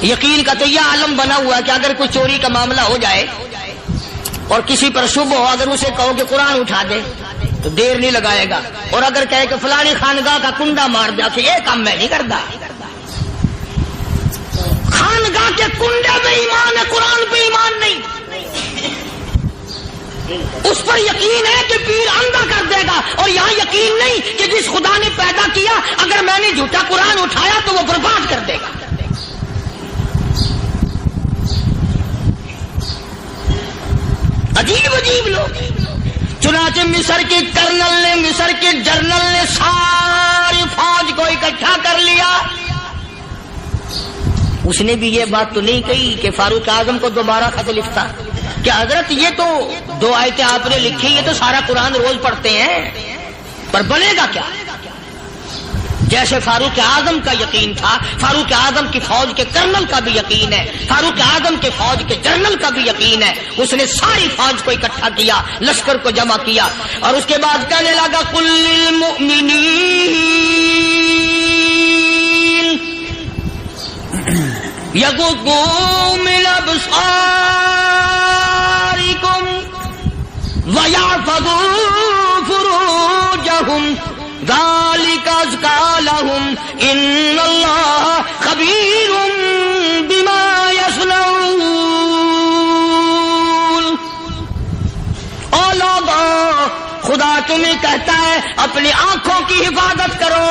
یقین کا تو یہ عالم بنا ہوا ہے کہ اگر کوئی چوری کا معاملہ ہو جائے اور کسی پر شبہ ہو، اگر اسے کہو کہ قرآن اٹھا دے تو دیر نہیں لگائے گا، اور اگر کہے کہ فلانی خانگاہ کا کنڈا مار دیا کہ یہ کام میں نہیں کرتا۔ خانگاہ کے کنڈے پہ ایمان ہے، قرآن پہ ایمان نہیں۔ اس پر یقین ہے کہ پیر اندھا کر دے گا، اور یہاں یقین نہیں کہ جس خدا نے پیدا کیا اگر میں نے جھوٹا قرآن اٹھایا تو وہ برباد کر دے گا۔ عجیب عجیب لوگ۔ چنانچہ مصر کے کرنل نے، مصر کے جنرل نے ساری فوج کو اکٹھا کر لیا۔ اس نے بھی یہ بات تو نہیں کہی کہ فاروق اعظم کو دوبارہ خط لکھتا کہ حضرت یہ تو 2 آیتیں آپ نے لکھی، یہ تو سارا قرآن روز پڑھتے ہیں، پر بنے گا کیا؟ جیسے فاروق اعظم کا یقین تھا، فاروق اعظم کی فوج کے کرنل کا بھی یقین ہے، فاروق اعظم کے فوج کے جنرل کا بھی یقین ہے۔ اس نے ساری فوج کو اکٹھا کیا، لشکر کو جمع کیا، اور اس کے بعد کہنے لگا قل للمؤمنین یغضوا من ابصارکم وَيَحْفَظُوا فُرُوجَهُمْ ذَلِكَ أَزْكَىٰ لَهُمْ إِنَّ اللَّهَ خَبِيرٌ بِمَا يَصْنَعُونَ۔ او لوگو، خدا تمہیں کہتا ہے اپنی آنکھوں کی حفاظت کرو،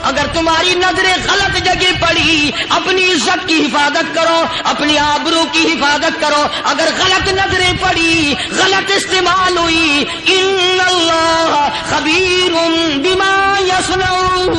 اگر تمہاری نظریں غلط جگہ پڑی اپنی عزت کی حفاظت کرو، اپنی آبرو کی حفاظت کرو، اگر غلط نظریں پڑی، غلط استعمال ہوئی، ان اللہ خبیر بما یصنعون۔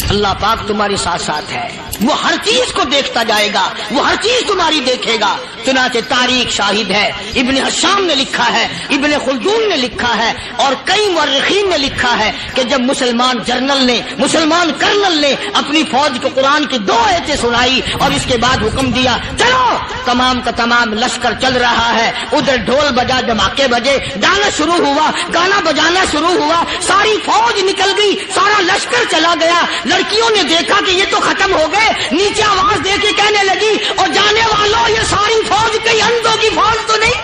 اللہ پاک تمہاری ساتھ ساتھ ہے، وہ ہر چیز کو دیکھتا جائے گا، وہ ہر چیز تمہاری دیکھے گا۔ چنانچہ تاریخ شاہد ہے، ابن حشام نے لکھا ہے، ابن خلدون نے لکھا ہے، اور کئی مورخین نے لکھا ہے کہ جب مسلمان جنرل نے، مسلمان کرنل نے اپنی فوج کو قرآن کی 2 آیتیں سنائی اور اس کے بعد حکم دیا چلو، تمام کا تمام لشکر چل رہا ہے، ادھر ڈھول بجا، دھماکے بجے، گانا شروع ہوا، گانا بجانا شروع ہوا، ساری فوج نکل گئی، سارا لشکر چلا گیا۔ لڑکیوں نے دیکھا کہ یہ تو ختم ہو گئے، نیچے آواز دے کے کہنے لگی اور جانے والوں یہ ساری فوج کئی اندھوں کی فوج تو نہیں؟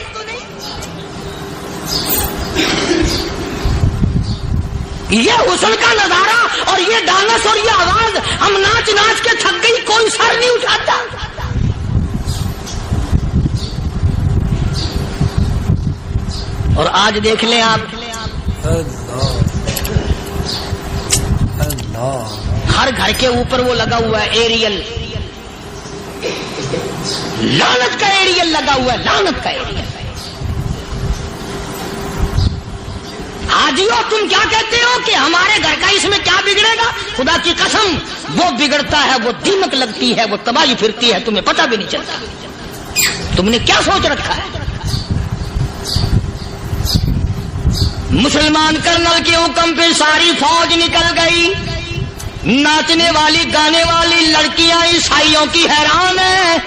یہ حسن کا نظارہ اور یہ ڈانس اور یہ آواز، ہم ناچ ناچ کے تھک گئی، کوئی سر نہیں اٹھاتا۔ اور آج دیکھ لیں آپ، ہر گھر کے اوپر وہ لگا ہوا ہے ایریل، لعنت کا ایریل لگا ہوا ہے، لعنت کا ایریل۔ حاجیو تم کیا کہتے ہو کہ ہمارے گھر کا اس میں کیا بگڑے گا؟ خدا کی قسم وہ بگڑتا ہے، وہ دیمک لگتی ہے، وہ تباہی پھرتی ہے، تمہیں پتہ بھی نہیں چلتا۔ تم نے کیا سوچ رکھا ہے؟ مسلمان کرنل کے حکم پہ ساری فوج نکل گئی، ناچنے والی گانے والی لڑکیاں عیسائیوں کی حیران ہیں،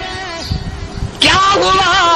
کیا ہوا؟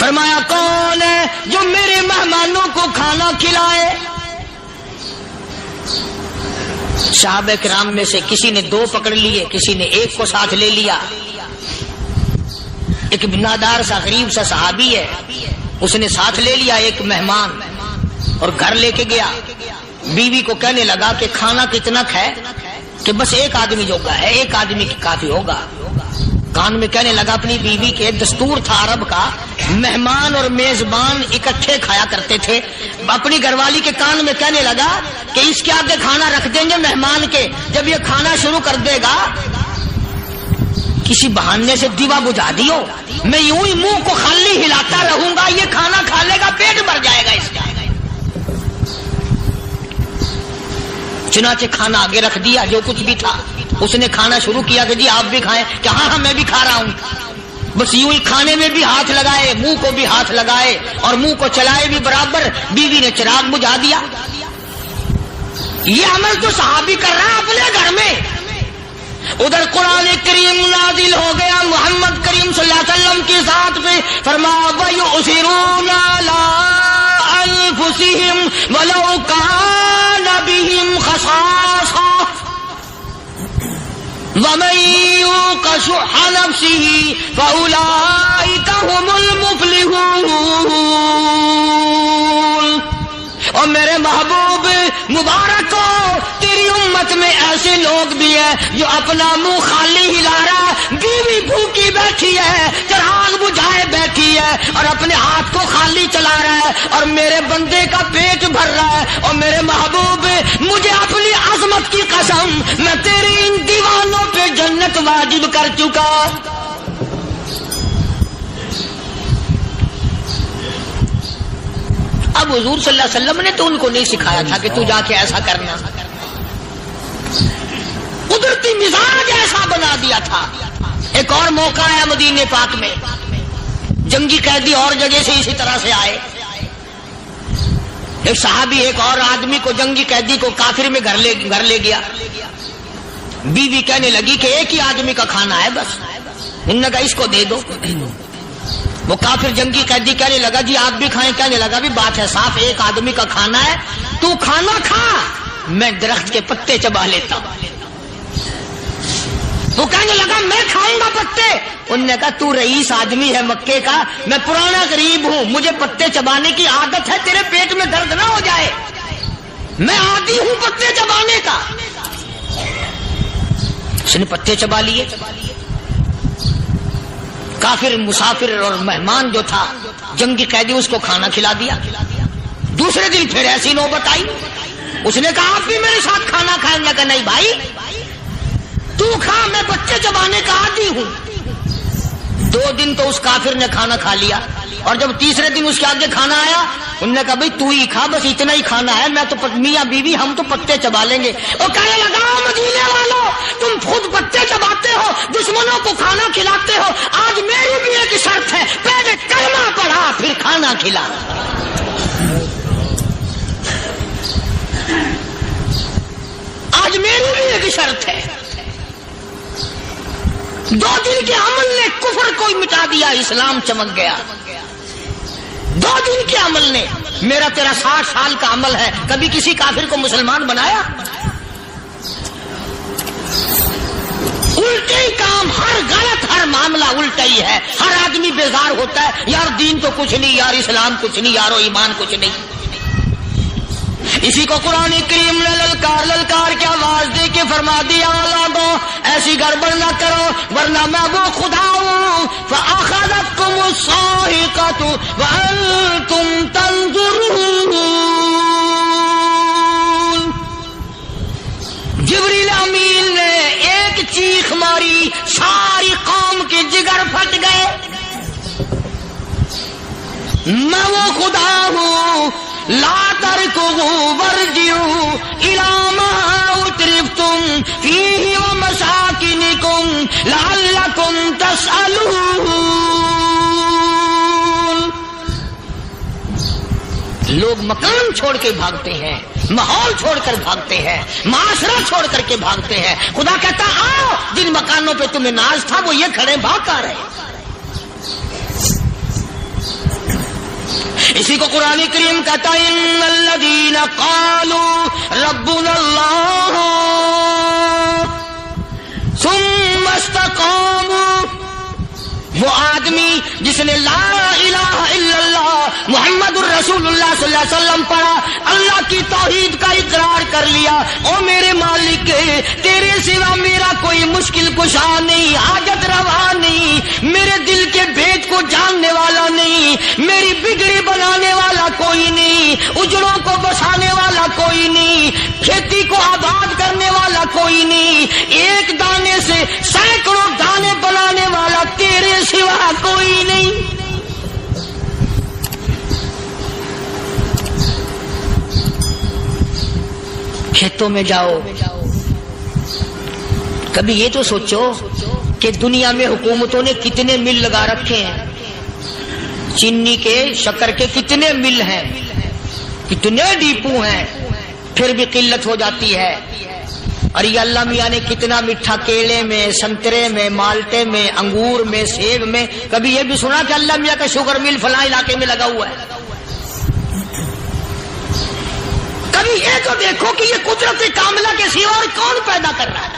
فرمایا کون ہے جو میرے مہمانوں کو کھانا کھلائے؟ صحابہ کرام میں سے کسی نے 2 پکڑ لیے، کسی نے 1 کو ساتھ لے لیا۔ ایک بنادار سا غریب سا صحابی ہے، اس نے ساتھ لے لیا ایک مہمان اور گھر لے کے گیا۔ بیوی کو کہنے لگا کہ کھانا کتنا ہے؟ کہ بس 1 آدمی جوگا ہے، 1 آدمی کی کافی ہوگا۔ کان میں کہنے لگا اپنی بیوی کے، دستور تھا عرب کا، مہمان اور میزبان اکٹھے کھایا کرتے تھے۔ اپنی گھر والی کے کان میں کہنے لگا کہ اس کے آگے کھانا رکھ دیں گے مہمان کے، جب یہ کھانا شروع کر دے گا کسی بہانے سے دیوا بجھا دیو، میں یوں ہی منہ کو خالی ہلاتا رہوں گا، یہ کھانا کھا لے گا، پیٹ بھر جائے گا اس کا۔ چنانچہ کھانا آگے رکھ دیا، جو کچھ بھی تھا۔ اس نے کھانا شروع کیا کہ جی آپ بھی کھائیں، کہ ہاں میں بھی کھا رہا ہوں۔ بس یوں ہی کھانے میں بھی ہاتھ لگائے، منہ کو بھی ہاتھ لگائے اور منہ کو چلائے بھی برابر۔ بیوی نے چراغ بجھا دیا۔ یہ عمل تو صحابی کر رہا ہے اپنے گھر میں۔ ادھر قرآن کریم نازل ہو گیا محمد کریم صلی اللہ علیہ وسلم کی ذات پہ، فرمایا وَيُؤْثِرُونَ عَلَىٰ أَنفُسِهِمْ وَلَوْ كَانَ بِهِمْ خَصَاصَةٌ وَمَن يُوقَ شُحَّ نَفْسِهِ فَأُولَٰئِكَ هُمُ الْمُفْلِحُونَ۔ اور میرے محبوب مبارک ہو، تیری امت میں ایسے لوگ بھی ہیں جو اپنا منہ خالی ہلا رہا ہے، بیوی بھوکی بیٹھی ہے، چراغ بجھائے بیٹھی ہے اور اپنے ہاتھ کو خالی چلا رہا ہے اور میرے بندے کا پیٹ بھر رہا ہے۔ اور میرے محبوب مجھے اپنی عظمت کی قسم، میں تیری ان دیوانوں پہ جنت واجب کر چکا۔ اب حضور صلی اللہ علیہ وسلم نے تو ان کو نہیں سکھایا تھا کہ تو جا کے ایسا کرنا، قدرتی مزاج ایسا بنا دیا تھا۔ ایک اور موقع آیا مدینے پاک میں، جنگی قیدی اور جگہ سے اسی طرح سے آئے۔ ایک صحابی ایک اور آدمی کو، جنگی قیدی کو کافر میں گھر لے گیا۔ بیوی کہنے لگی کہ 1 ہی آدمی کا کھانا ہے بس، انہوں نے کہا اس کو دے دو۔ وہ کافر جنگی قیدی کہنے لگا جی آپ بھی کھائیں، کہنے لگا بھی بات ہے صاف، 1 آدمی کا کھانا ہے، تو کھانا کھا، میں درخت کے پتے چبا لیتا ہوں۔ وہ کہنے لگا میں کھاؤں گا پتے۔ انہوں نے کہا تو رئیس آدمی ہے مکے کا، میں پرانا غریب ہوں، مجھے پتے چبانے کی عادت ہے، تیرے پیٹ میں درد نہ ہو جائے، میں عادی ہوں پتے چبانے کا۔ اس نے پتے چبا لیے۔ کافر مسافر اور مہمان جو تھا جنگی قیدی، اس کو کھانا کھلا دیا۔ دوسرے دن پھر ایسی نوبت آئی، اس نے کہا آپ بھی میرے ساتھ کھانا کھائیں؟ نے کہا نہیں بھائی تو کھا، میں بچے چبانے کا عادی ہوں۔ 2 دن تو اس کافر نے کھانا کھا لیا، اور جب تیسرے دن اس کے آگے کھانا آیا، انہوں نے کہا بھائی تو ہی کھا، بس اتنا ہی کھانا ہے، میں تو میاں بیوی ہم تو پتے چبا لیں گے۔ اور کہنے لگا مدینے والوں تم خود پتے چباتے ہو، دشمنوں کو کھانا کھلاتے ہو، آج میری بھی ایک شرط ہے، پہلے کلمہ پڑھا پھر کھانا کھلا۔ آج میری بھی ایک شرط ہے۔ 2 دن کے عمل نے کفر کو مٹا دیا، اسلام چمک گیا۔ 2 دن کے عمل نے، میرا تیرا 60 سال کا عمل ہے، کبھی کسی کافر کو مسلمان بنایا؟ الٹے ہی کام، ہر غلط، ہر معاملہ الٹا ہی ہے۔ ہر آدمی بیزار ہوتا ہے، یار دین تو کچھ نہیں، یار اسلام کچھ نہیں، یارو ایمان کچھ نہیں۔ اسی کو قرآن کریم نے للکار کے آواز دے کے فرما دیا لوگوں ایسی گڑبڑ نہ کرو ورنہ میں وہ خدا ہوں۔ فَأَخَذَتْكُمُ الصَّاعِقَةُ وَأَنْتُمْ تَنظُرُونَ۔ جبریل امین نے ایک چیخ ماری، ساری قوم کے جگر پھٹ گئے۔ میں وہ خدا ہوں، لا تركضوا وارجعوا إلى ما أترفتم فيه ومساكنكم لعلكم تسألون۔ لوگ مکان چھوڑ کے بھاگتے ہیں، ماحول چھوڑ کر بھاگتے ہیں، معاشرہ چھوڑ کر کے بھاگتے ہیں۔ خدا کہتا آؤ، جن مکانوں پہ تمہیں ناز تھا وہ یہ کھڑے بھاگ آ رہے۔ اسی کو قرآن کریم کہتا ہے ان الذین قالوا ربنا اللہ ثم استقاموا، وہ آدمی جس نے لا الہ الا اللہ محمد الرسول اللہ صلی اللہ علیہ وسلم پڑھا، اللہ کی توحید کا اقرار کر لیا، او میرے مالک تیرے سوا میرا کوئی مشکل کشا نہیں، حاجت روا نہیں، میرے دل کے بھید کو جاننے والا نہیں، میری بگڑی بنانے والا کوئی نہیں، اجڑوں کو بسانے والا کوئی نہیں، کھیتی کو آباد کرنے والا کوئی نہیں، ایک دانے سے سینکڑوں دانے بنانے والا تیرے سوا کوئی نہیں۔ کھیتوں میں جاؤ، کبھی یہ تو سوچو کہ دنیا میں حکومتوں نے کتنے مل لگا رکھے ہیں، چینی کے شکر کے کتنے مل ہیں، کتنے ڈیپو ہیں، پھر بھی قلت ہو جاتی ہے۔ اور یہ اللہ میاں نے کتنا میٹھا کیلے میں، سنترے میں، مالٹے میں، انگور میں، سیب میں، کبھی یہ بھی سنا کہ اللہ میاں کا شوگر مل فلاں علاقے میں لگا ہوا ہے؟ کبھی یہ تو دیکھو کہ یہ قدرت کاملہ کے سوا اور کون پیدا کر رہا ہے؟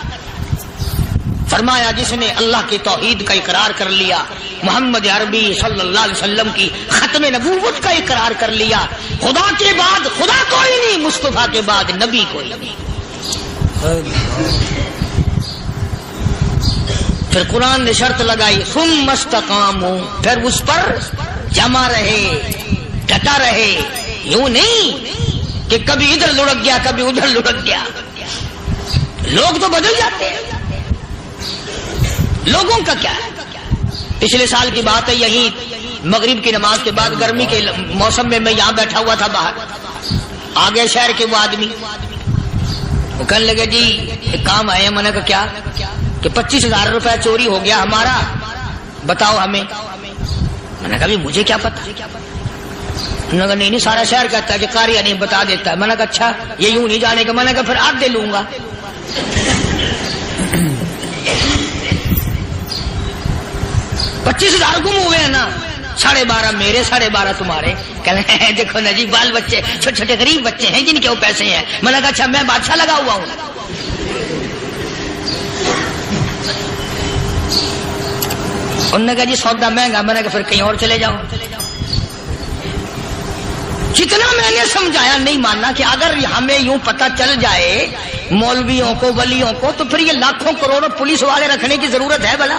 فرمایا جس نے اللہ کی توحید کا اقرار کر لیا، محمد عربی صلی اللہ علیہ وسلم کی ختم نبوت کا اقرار کر لیا، خدا کے بعد خدا کوئی نہیں، مصطفیٰ کے بعد نبی کوئی نہیں۔ پھر قرآن نے شرط لگائی ثم استقاموا، پھر اس پر جمع رہے، ڈٹا رہے، یوں نہیں کہ کبھی ادھر لڑک گیا کبھی ادھر لڑک گیا۔ لوگ تو بدل جاتے ہیں، لوگوں کا کیا ہے؟ پچھلے سال کی بات ہے، یہیں مغرب کی نماز کے بعد گرمی کے موسم میں میں یہاں بیٹھا ہوا تھا، باہر آ گئے شہر کے وہ آدمی، وہ کہنے لگے جی ایک کام آئے ہیں۔ میں نے کہا کیا؟ کہ 25,000 روپے چوری ہو گیا ہمارا، بتاؤ ہمیں۔ میں نے کہا مجھے کیا پتا؟ انہوں نے کہا نہیں سارا شہر کہتا ہے کہ قاری نہیں بتا دیتا ہے۔ میں نے کہا اچھا یہ یوں نہیں جانے کا؟ میں نے کہا پھر آدھے لوں گا۔ 25,000 گم ہوئے ہیں نا، 12.5 میرے 12.5 تمہارے۔ کہنے ہیں دیکھو نا جی بال بچے چھوٹے چھوٹے غریب بچے ہیں جن کے وہ پیسے ہیں۔ میں نے کہا اچھا میں بادشاہ لگا ہوا ہوں؟ انہوں نے کہا جی سودا مہنگا۔ میں نے کہا پھر کہیں اور چلے جاؤ۔ جتنا میں نے سمجھایا نہیں ماننا کہ اگر ہمیں یوں پتہ چل جائے مولویوں کو ولیوں کو تو پھر یہ لاکھوں کروڑوں پولیس والے رکھنے کی ضرورت ہے بھلا؟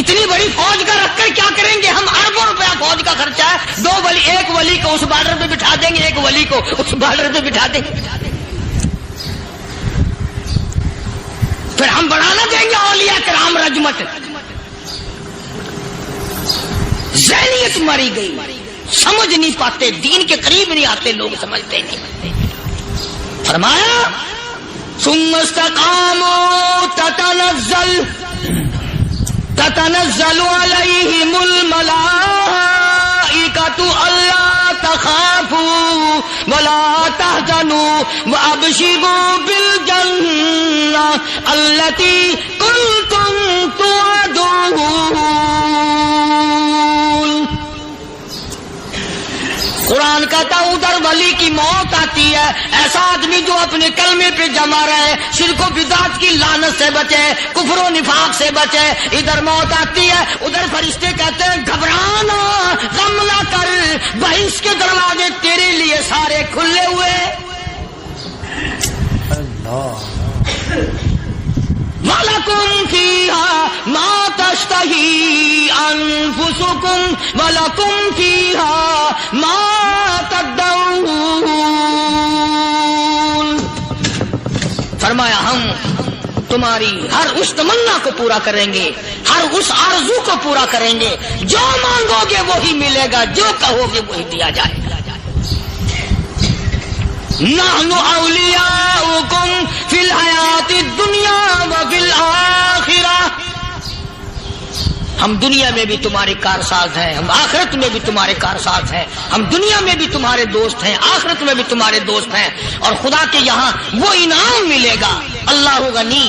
اتنی بڑی فوج کا رکھ کر کیا کریں گے ہم؟ اربوں روپیہ فوج کا خرچہ ہے، ایک ولی کو اس بارڈر پہ بٹھا دیں گے، ایک ولی کو اس بارڈر پہ بٹھا دیں گے، پھر ہم بڑھانا دیں گے اولیاء کرام رجمت۔ ذہنیت مری گئی، سمجھ نہیں پاتے، دین کے قریب نہیں آتے لوگ، سمجھتے نہیں۔ فرمایا ثم استقاموا تتنزل علیہم الملائکۃ الا تخافوا ولا تحزنوا وابشروا بالجنہ التی کنتم توعدون۔ قرآن کہتا ادھر ولی کی موت آتی ہے، ایسا آدمی جو اپنے کلمے پہ جمع رہے، شرک و بدعت کی لعنت سے بچے، کفر و نفاق سے بچے۔ ادھر موت آتی ہے، ادھر فرشتے کہتے ہیں گھبرانا، غم نہ کر، بہشت کے دروازے تیرے لیے سارے کھلے ہوئے۔ وَلَكُمْ فِيهَا مَا تَشْتَهِي أَنفُسُكُمْ وَلَكُمْ فِيهَا مَا تَدَّعُونَ۔ فرمایا ہم تمہاری ہر اس تمنا کو پورا کریں گے، ہر اس آرزو کو پورا کریں گے، جو مانگو گے وہی ملے گا، جو کہو گے وہی دیا جائے گا۔ نحن اولیاؤکم فی الحیات الدنیا وفی الآخرہ، ہم دنیا میں بھی تمہارے کارساز ہیں، ہم آخرت میں بھی تمہارے کارساز ہیں، ہم دنیا میں بھی تمہارے دوست ہیں، آخرت میں بھی تمہارے دوست ہیں، اور خدا کے یہاں وہ انعام ملے گا۔ اللہ غنی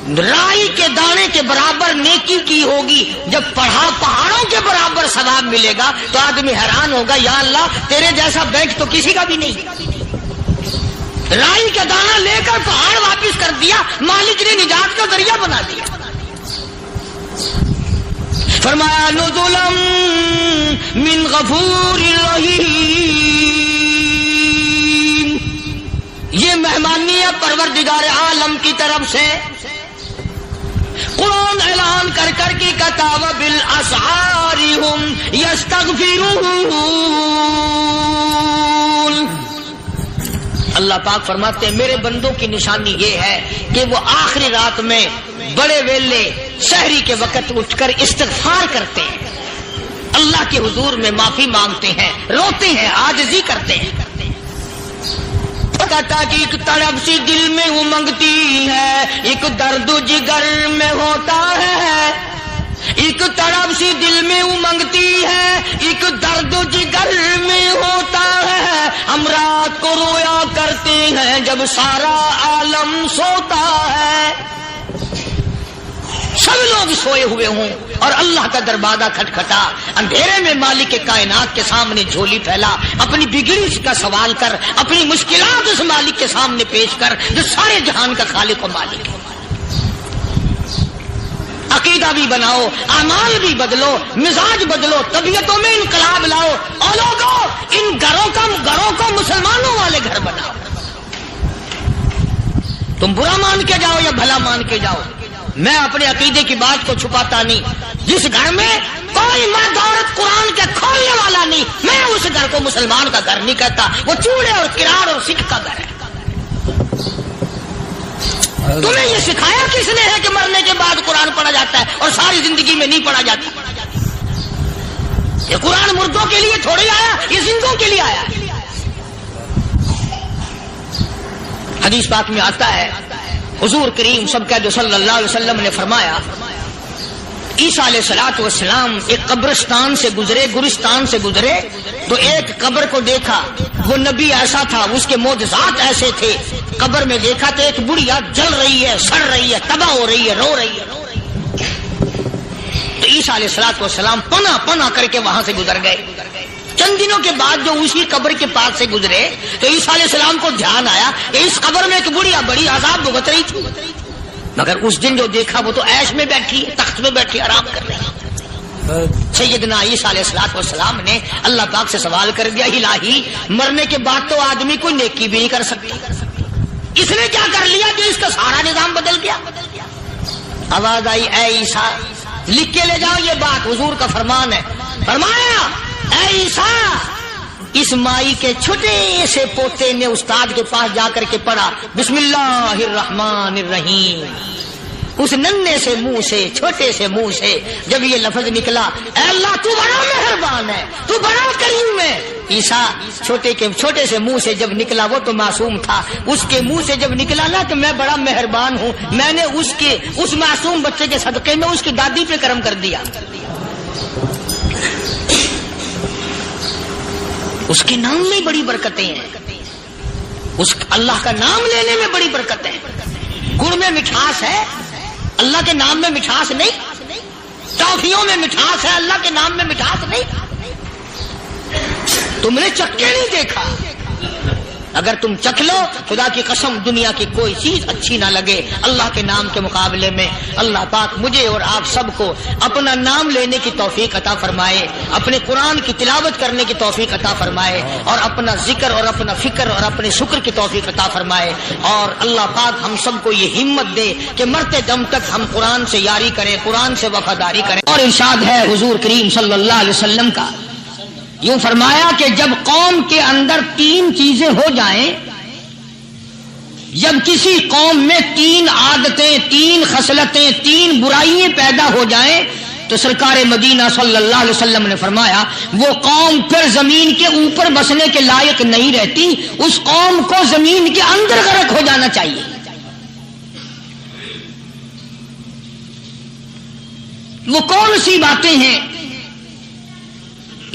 رائی کے دانے کے برابر نیکی کی ہوگی، جب پڑھا پہاڑوں کے برابر ثواب ملے گا تو آدمی حیران ہوگا، یا اللہ تیرے جیسا بینک تو کسی کا بھی نہیں۔ رائی کا دانہ لے کر پہاڑ واپس کر دیا، مالک نے نجات کا ذریعہ بنا دیا۔ فرمایا نزلا من غفور رحیم، یہ مہمانی ہے پروردگار عالم کی طرف سے۔ قرآن اعلان کر کر کے کتاب بالاسحار ہم یستغفرون۔ اللہ پاک فرماتے ہیں میرے بندوں کی نشانی یہ ہے کہ وہ آخری رات میں بڑے ویلے سحری کے وقت اٹھ کر استغفار کرتے ہیں، اللہ کے حضور میں معافی مانگتے ہیں، روتے ہیں، عاجزی کرتے ہیں۔ کہتا کہ ایک تڑپ سی دل میں امنگتی ہے، ایک درد جگر میں ہوتا ہے، ایک تڑپ سی دل میں امنگتی ہے، ایک درد جگر میں ہوتا ہے، ہم رات کو رویا کرتے ہیں جب سارا عالم سوتا ہے۔ سب لوگ سوئے ہوئے ہوں اور اللہ کا دروازہ کھٹکھٹا، اندھیرے میں مالک کے کائنات کے سامنے جھولی پھیلا، اپنی بگڑی کا سوال کر، اپنی مشکلات اس مالک کے سامنے پیش کر جو سارے جہان کا خالق و مالک ہے۔ عقیدہ بھی بناؤ، اعمال بھی بدلو، مزاج بدلو، طبیعتوں میں انقلاب لاؤ، اور لوگوں ان گھروں کو مسلمانوں والے گھر بناؤ۔ تم برا مان کے جاؤ یا بھلا مان کے جاؤ، میں اپنے عقیدے کی بات کو چھپاتا نہیں۔ جس گھر میں کوئی مرد عورت قرآن کے کھولنے والا نہیں، میں اس گھر کو مسلمان کا گھر نہیں کہتا، وہ چوڑے اور کرار اور سکھ کا گھر ہے۔ تمہیں یہ سکھایا کس نے ہے کہ مرنے کے بعد قرآن پڑھا جاتا ہے اور ساری زندگی میں نہیں پڑھا جاتا؟ یہ قرآن مردوں کے لیے تھوڑی آیا، یہ زندوں کے لیے آیا۔ حدیث پاک میں آتا ہے حضور کریم سب کا جو صلی اللہ علیہ وسلم نے فرمایا، عیسیٰ علیہ الصلوۃ والسلام ایک قبرستان سے گزرے، گورستان سے گزرے تو ایک قبر کو دیکھا، وہ نبی ایسا تھا، اس کے معجزات ایسے تھے۔ قبر میں دیکھا تو ایک بڑھیا جل رہی ہے، سڑ رہی ہے، تباہ ہو رہی ہے، رو رہی ہے۔ تو عیسیٰ علیہ الصلوۃ والسلام پناہ کر کے وہاں سے گزر گئے۔ چند دنوں کے بعد جو اسی قبر کے پاس سے گزرے تو عیسیٰ علیہ السلام کو دھیان آیا کہ اس قبر میں ایک بڑھیا بڑی عذاب بھگت رہی تھی، مگر اس دن جو دیکھا وہ تو عیش میں بیٹھی، تخت میں بیٹھی آرام کر رہی۔ سیدنا عیسیٰ علیہ السلام نے اللہ پاک سے سوال کر دیا، الہی مرنے کے بعد تو آدمی کوئی نیکی بھی نہیں کر سکتا، اس نے کیا کر لیا کہ اس کا سارا نظام بدل گیا؟ آواز آئی، اے عیسیٰ لکھ کے لے جاؤ یہ بات، حضور کا فرمان ہے۔ فرمایا، اے عیسیٰ اس مائی کے چھوٹے سے پوتے نے استاد کے پاس جا کر کے پڑھا بسم اللہ الرحمن الرحیم، اس ننھے سے منہ سے، چھوٹے سے منہ سے جب یہ لفظ نکلا، اے اللہ تو بڑا مہربان ہے، تو بڑا کریم ہے۔ عیسیٰ چھوٹے سے منہ سے جب نکلا، وہ تو معصوم تھا، اس کے منہ سے جب نکلا نا کہ میں بڑا مہربان ہوں، میں نے اس معصوم بچے کے صدقے میں اس کی دادی پہ کرم کر دیا۔ اس کے نام میں بڑی برکتیں ہیں، اس اللہ کا نام لینے میں بڑی برکتیں ہیں۔ گڑ میں مٹھاس ہے، اللہ کے نام میں مٹھاس نہیں۔ ٹافیوں میں مٹھاس ہے، اللہ کے نام میں مٹھاس نہیں۔ تم نے چکھ کے نہیں دیکھا، اگر تم چکھ لو خدا کی قسم دنیا کی کوئی چیز اچھی نہ لگے اللہ کے نام کے مقابلے میں۔ اللہ پاک مجھے اور آپ سب کو اپنا نام لینے کی توفیق عطا فرمائے، اپنے قرآن کی تلاوت کرنے کی توفیق عطا فرمائے، اور اپنا ذکر اور اپنا فکر اور اپنے شکر کی توفیق عطا فرمائے، اور اللہ پاک ہم سب کو یہ ہمت دے کہ مرتے دم تک ہم قرآن سے یاری کریں، قرآن سے وفاداری کریں۔ اور ارشاد ہے حضور کریم صلی اللہ علیہ وسلم کا، یوں فرمایا کہ جب قوم کے اندر 3 چیزیں ہو جائیں، جب کسی قوم میں 3 عادتیں، 3 خصلتیں، 3 برائیاں پیدا ہو جائیں تو سرکار مدینہ صلی اللہ علیہ وسلم نے فرمایا وہ قوم پھر زمین کے اوپر بسنے کے لائق نہیں رہتی، اس قوم کو زمین کے اندر غرق ہو جانا چاہیے۔ وہ کون سی باتیں ہیں؟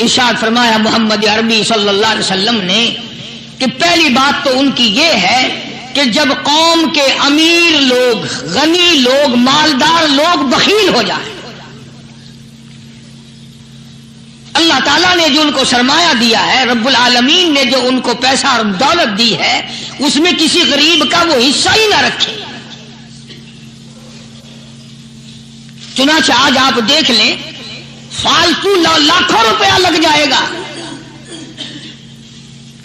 ارشاد فرمایا محمد عربی صلی اللہ علیہ وسلم نے کہ پہلی بات تو ان کی یہ ہے کہ جب قوم کے امیر لوگ، غنی لوگ، مالدار لوگ بخیل ہو جائیں، اللہ تعالیٰ نے جو ان کو سرمایہ دیا ہے، رب العالمین نے جو ان کو پیسہ اور دولت دی ہے، اس میں کسی غریب کا وہ حصہ ہی نہ رکھے۔ چنانچہ آج آپ دیکھ لیں، فالتو لاکھوں روپیہ لگ جائے گا،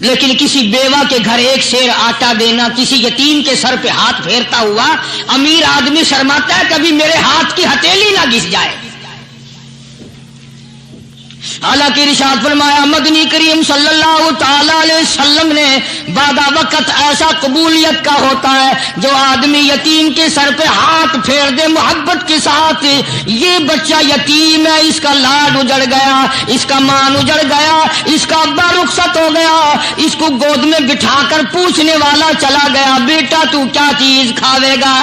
لیکن کسی بیوہ کے گھر ایک سیر آٹا دینا، کسی یتیم کے سر پہ ہاتھ پھیرتا ہوا امیر آدمی شرماتا ہے کبھی میرے ہاتھ کی ہتھیلی نہ گھس جائے۔ حالانکہ ارشاد فرمایا مدنی کریم صلی اللہ تعالی علیہ وسلم نے بعد وقت ایسا قبولیت کا ہوتا ہے جو آدمی یتیم کے سر پہ ہاتھ پھیر دے محبت کے ساتھ، یہ بچہ یتیم ہے، اس کا لاڈ اجڑ گیا، اس کا مان اجڑ گیا، اس کا ابا رخصت ہو گیا، اس کو گود میں بٹھا کر پوچھنے والا چلا گیا، بیٹا تو کیا چیز کھاوے گا؟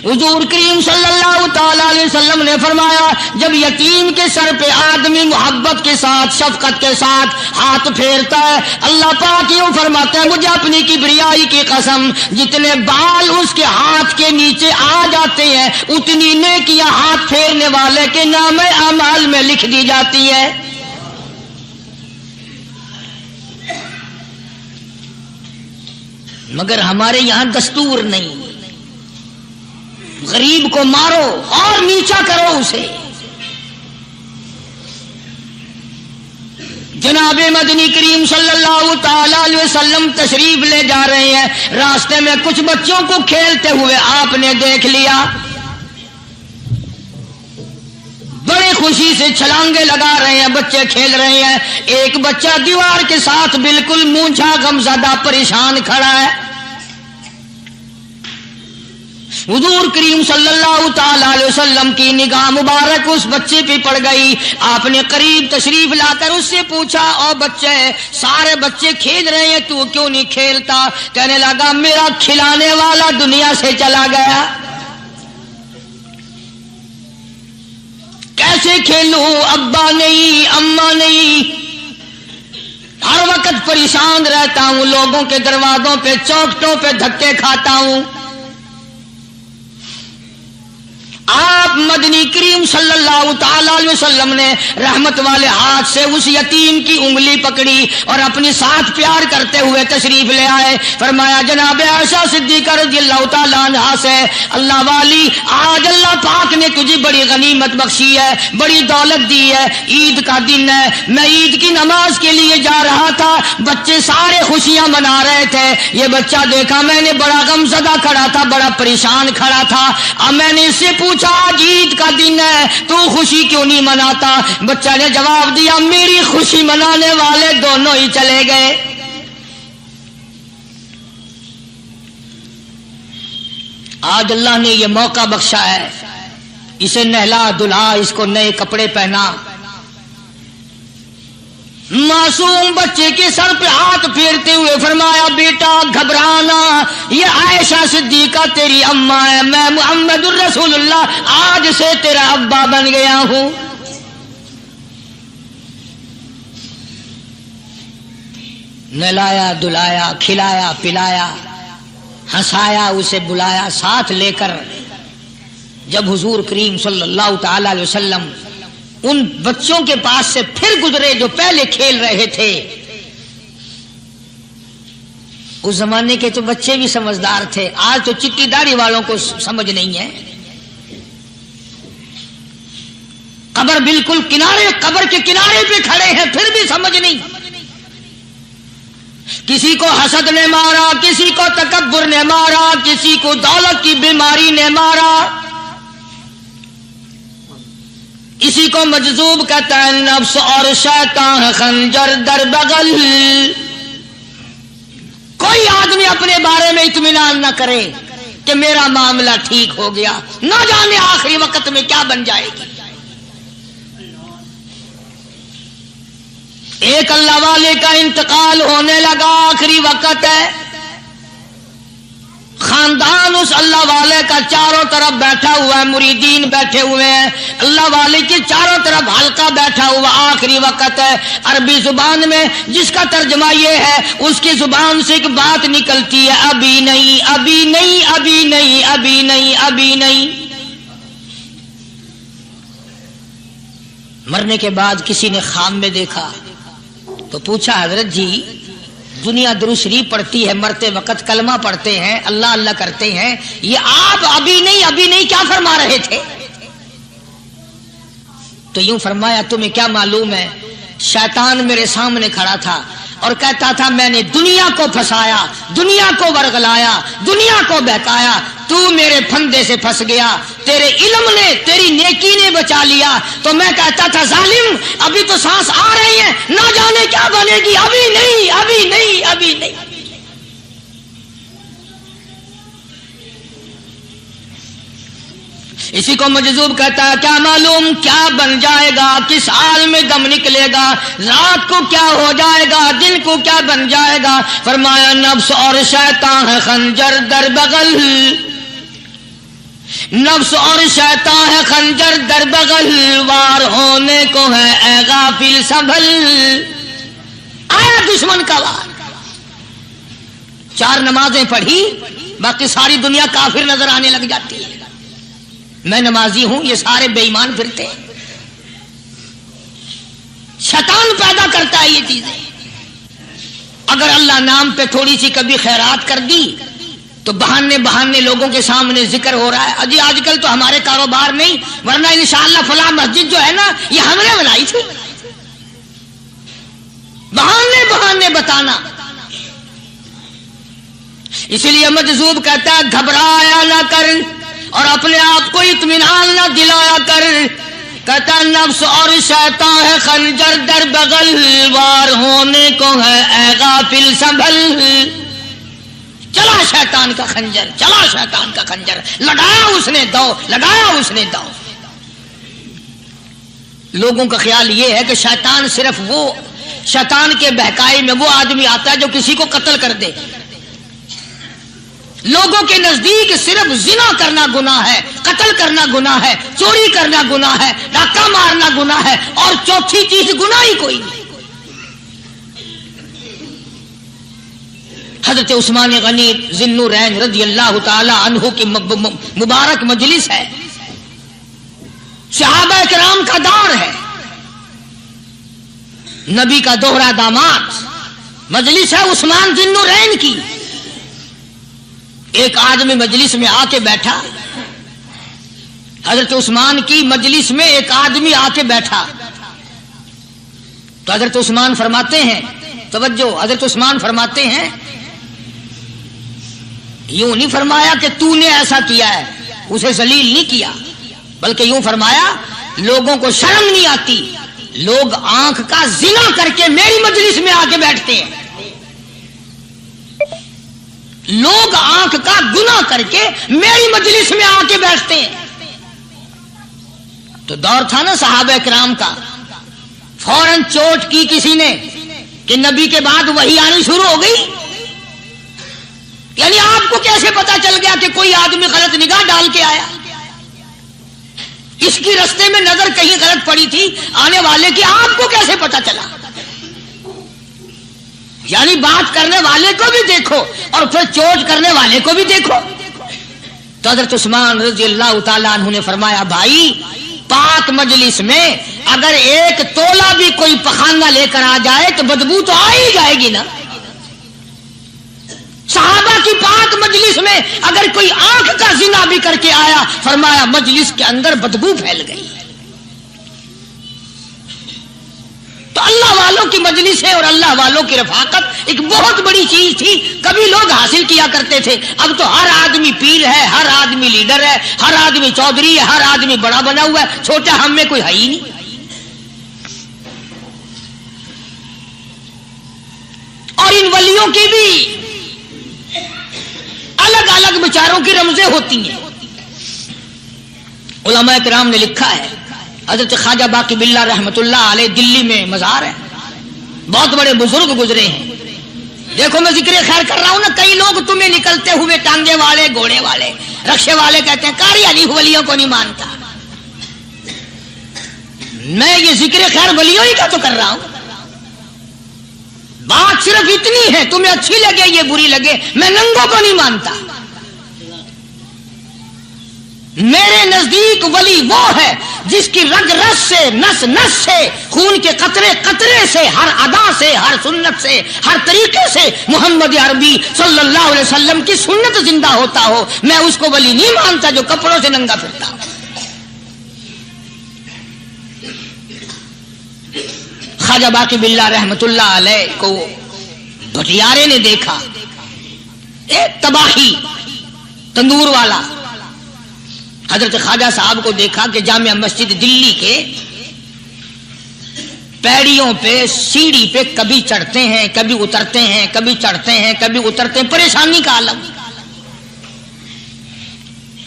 حضور کریم صلی اللہ تعالی علیہ وسلم نے فرمایا جب یتیم کے سر پہ آدمی محبت کے ساتھ، شفقت کے ساتھ ہاتھ پھیرتا ہے، اللہ پاک یوں فرماتا ہے مجھے اپنی کبریائی کی قسم جتنے بال اس کے ہاتھ کے نیچے آ جاتے ہیں اتنی نیکیاں ہاتھ پھیرنے والے کے نام اعمال میں لکھ دی جاتی ہے۔ مگر ہمارے یہاں دستور نہیں، غریب کو مارو اور نیچا کرو اسے۔ جناب مدنی کریم صلی اللہ تعالی علیہ وسلم تشریف لے جا رہے ہیں، راستے میں کچھ بچوں کو کھیلتے ہوئے آپ نے دیکھ لیا، بڑے خوشی سے چھلانگے لگا رہے ہیں، بچے کھیل رہے ہیں، ایک بچہ دیوار کے ساتھ بالکل مونجھا غمزدہ پریشان کھڑا ہے۔ حضور کریم صلی اللہ تعالی علیہ وسلم کی نگاہ مبارک اس بچے پہ پڑ گئی، آپ نے قریب تشریف لا کر اس سے پوچھا او بچے، سارے بچے کھیل رہے ہیں تو کیوں نہیں کھیلتا؟ کہنے لگا میرا کھلانے والا دنیا سے چلا گیا، کیسے کھیلوں؟ ابا نہیں، اماں نہیں، ہر وقت پریشان رہتا ہوں، لوگوں کے دروازوں پہ چوکھٹوں پہ دھکے کھاتا ہوں۔ آپ مدنی کریم صلی اللہ تعالی علیہ وسلم نے رحمت والے ہاتھ سے اس یتیم کی انگلی پکڑی اور اپنی ساتھ پیار کرتے ہوئے تشریف لے آئے، فرمایا جناب عائشہ صدیقہ رضی اللہ تعالی عنہا سے اللہ والی آج اللہ پاک نے تجھے بڑی غنیمت بخشی ہے، بڑی دولت دی ہے، عید کا دن ہے، میں عید کی نماز کے لیے جا رہا تھا، بچے سارے خوشیاں منا رہے تھے، یہ بچہ دیکھا میں نے بڑا غمزدہ کھڑا تھا، بڑا پریشان کھڑا تھا، اب میں نے اس سے پوچھا آج عید کا دن ہے تو خوشی کیوں نہیں مناتا؟ بچہ نے جواب دیا میری خوشی منانے والے دونوں ہی چلے گئے۔ آج اللہ نے یہ موقع بخشا ہے، اسے نہلا دھلا، اس کو نئے کپڑے پہنا، معصوم بچے کے سر پہ ہاتھ پھیرتے ہوئے فرمایا بیٹا گھبرانا، یہ عائشہ صدیقہ تیری اماں ہے، میں محمد الرسول اللہ آج سے تیرا ابا بن گیا ہوں۔ نہلایا دلایا، کھلایا پلایا، ہنسایا، اسے بلایا ساتھ لے کر، جب حضور کریم صلی اللہ تعالی علیہ وسلم ان بچوں کے پاس سے پھر گزرے جو پہلے کھیل رہے تھے، اس زمانے کے تو بچے بھی سمجھدار تھے، آج تو چٹی داڑھی والوں کو سمجھ نہیں ہے، قبر بالکل کنارے، قبر کے کنارے پہ کھڑے ہیں پھر بھی سمجھ نہیں، کسی کو حسد نے مارا، کسی کو تکبر نے مارا، کسی کو دولت کی بیماری نے مارا، اسی کو مجذوب کہتا ہے نفس اور شیطان خنجر در بغل۔ کوئی آدمی اپنے بارے میں اطمینان نہ کرے کہ میرا معاملہ ٹھیک ہو گیا، نہ جانے آخری وقت میں کیا بن جائے گی۔ ایک اللہ والے کا انتقال ہونے لگا، آخری وقت ہے، خاندان اس اس اللہ والے کا چاروں طرف بیٹھا ہوا ہے، مریدین بیٹھے ہوئے ہیں، اللہ والے کے چاروں طرف حلقہ بیٹھا ہوا، آخری وقت ہے۔ عربی زبان میں جس کا ترجمہ یہ ہے، اس کی زبان سے ایک بات نکلتی ہے، ابھی نہیں، ابھی نہیں، ابھی نہیں، ابھی نہیں، ابھی نہیں۔ مرنے کے بعد کسی نے خواب میں دیکھا تو پوچھا، حضرت جی دنیا درود شریف پڑھتی ہے، مرتے وقت کلمہ پڑھتے ہیں، اللہ اللہ کرتے ہیں، یہ آپ ابھی نہیں ابھی نہیں کیا فرما رہے تھے؟ تو یوں فرمایا، تمہیں کیا معلوم ہے، شیطان میرے سامنے کھڑا تھا اور کہتا تھا میں نے دنیا کو پھنسایا، دنیا کو ورغلایا، دنیا کو بہکایا، تو میرے پھندے سے پھنس گیا، تیرے علم نے، تیری نیکی نے بچا لیا۔ تو میں کہتا تھا ظالم ابھی تو سانس آ رہی ہے، نہ جانے کیا بنے گی، ابھی نہیں، ابھی نہیں، ابھی نہیں۔ اسی کو مجذوب کہتا ہے، کیا معلوم کیا بن جائے گا، کس حال میں دم نکلے گا، رات کو کیا ہو جائے گا، دن کو کیا بن جائے گا۔ فرمایا نفس اور شیطان ہے خنجر در بغل، نفس اور شیطان ہے خنجر در بغل، وار ہونے کو ہے اے غافل سنبھل۔ آیا دشمن کا وار، 4 نمازیں پڑھی، باقی ساری دنیا کافر نظر آنے لگ جاتی ہے، میں نمازی ہوں، یہ سارے بے ایمان پھرتے ہیں۔ شیطان پیدا کرتا ہے یہ چیزیں۔ اگر اللہ نام پہ تھوڑی سی کبھی خیرات کر دی تو بہانے بہانے لوگوں کے سامنے ذکر ہو رہا ہے، اجی آج کل تو ہمارے کاروبار نہیں، ورنہ انشاءاللہ فلاں مسجد جو ہے نا یہ ہم نے بنائی تھی، بہانے بہانے بتانا۔ اسی لیے مجذوب کہتا ہے گھبرایا نہ کر اور اپنے آپ کو اطمینان نہ دلایا کر، کہتا نفس اور شیطان ہے خنجر در بغل، وار ہونے کو ہے اے غافل سنبھل۔ چلا شیطان کا خنجر، چلا شیطان کا خنجر، لگایا اس نے دو، لگایا اس نے دو۔ لوگوں کا خیال یہ ہے کہ شیطان صرف وہ، شیطان کے بہکائی میں وہ آدمی آتا ہے جو کسی کو قتل کر دے۔ لوگوں کے نزدیک صرف زنا کرنا گناہ ہے، قتل کرنا گناہ ہے، چوری کرنا گناہ ہے، ڈاکہ مارنا گناہ ہے، اور چوتھی چیز گناہ ہی کوئی نہیں۔ حضرت عثمان غنی ذی النورین رضی اللہ تعالی عنہ کی مبارک مجلس ہے، صحابہ کرام کا دور ہے، نبی کا دوہرا داماد، مجلس ہے عثمان ذی النورین کی۔ ایک آدمی مجلس میں آ کے بیٹھا، حضرت عثمان کی مجلس میں ایک آدمی آ کے بیٹھا تو حضرت عثمان فرماتے ہیں، توجہ، حضرت عثمان فرماتے ہیں، یوں نہیں فرمایا کہ تو نے ایسا کیا ہے، اسے ذلیل نہیں کیا، بلکہ یوں فرمایا لوگوں کو شرم نہیں آتی، لوگ آنکھ کا زنا کر کے میری مجلس میں آ کے بیٹھتے ہیں، لوگ آنکھ کا گناہ کر کے میری مجلس میں آ کے بیٹھتے ہیں۔ تو دور تھا نا صحابہ کرام کا، فوراً چوٹ کی کسی نے کہ نبی کے بعد وحی آنی شروع ہو گئی، یعنی آپ کو کیسے پتا چل گیا کہ کوئی آدمی غلط نگاہ ڈال کے آیا؟ اس کی رستے میں نظر کہیں غلط پڑی تھی آنے والے کی، آپ کو کیسے پتا چلا؟ یعنی بات کرنے والے کو بھی دیکھو اور پھر چوٹ کرنے والے کو بھی دیکھو۔ تو حضرت عثمان رضی اللہ تعالیٰ عنہ نے فرمایا، بھائی پاک مجلس میں اگر ایک تولا بھی کوئی پخانہ لے کر آ جائے تو بدبو تو آ ہی جائے گی نا۔ صحابہ کی پاک مجلس میں اگر کوئی آنکھ کا زنا بھی کر کے آیا، فرمایا مجلس کے اندر بدبو پھیل گئی۔ تو اللہ والوں کی مجلسیں اور اللہ والوں کی رفاقت ایک بہت بڑی چیز تھی، کبھی لوگ حاصل کیا کرتے تھے، اب تو ہر آدمی پیر ہے، ہر آدمی لیڈر ہے، ہر آدمی چودھری ہے، ہر آدمی بڑا بنا ہوا ہے، چھوٹا ہم میں کوئی ہے ہی نہیں۔ اور ان ولیوں کی بھی الگ الگ بچاروں کی رمزیں ہوتی ہیں۔ علماء کرام نے لکھا ہے، حضرت خواجہ باقی باللہ رحمت اللہ علیہ دلی میں مزار ہے، بہت بڑے بزرگ گزرے ہیں، دیکھو میں ذکر خیر کر رہا ہوں نا، کئی لوگ تمہیں نکلتے ہوئے ٹانگے والے، گھوڑے والے، رکشے والے کہتے ہیں قاری علی ولیوں کو نہیں مانتا. میں یہ ذکر خیر ولیوں ہی کا تو کر رہا ہوں. بات صرف اتنی ہے، تمہیں اچھی لگے یہ بری لگے، میں ننگوں کو نہیں مانتا. میرے نزدیک ولی وہ ہے جس کی رگ رس سے، نس نس سے، خون کے قطرے قطرے سے، ہر ادا سے، ہر سنت سے، ہر طریقے سے محمد عربی صلی اللہ علیہ وسلم کی سنت زندہ ہوتا ہو. میں اس کو ولی نہیں مانتا جو کپڑوں سے ننگا پھرتا ہو. خواجہ باقی باللہ رحمت اللہ علیہ کو بھٹیارے نے دیکھا، ایک تباہی تندور والا. حضرت خواجہ صاحب کو دیکھا کہ جامع مسجد دلی کے پیڑیوں پہ، سیڑھی پہ کبھی چڑھتے ہیں کبھی اترتے ہیں، کبھی چڑھتے ہیں کبھی اترتے ہیں، پریشانی کا عالم.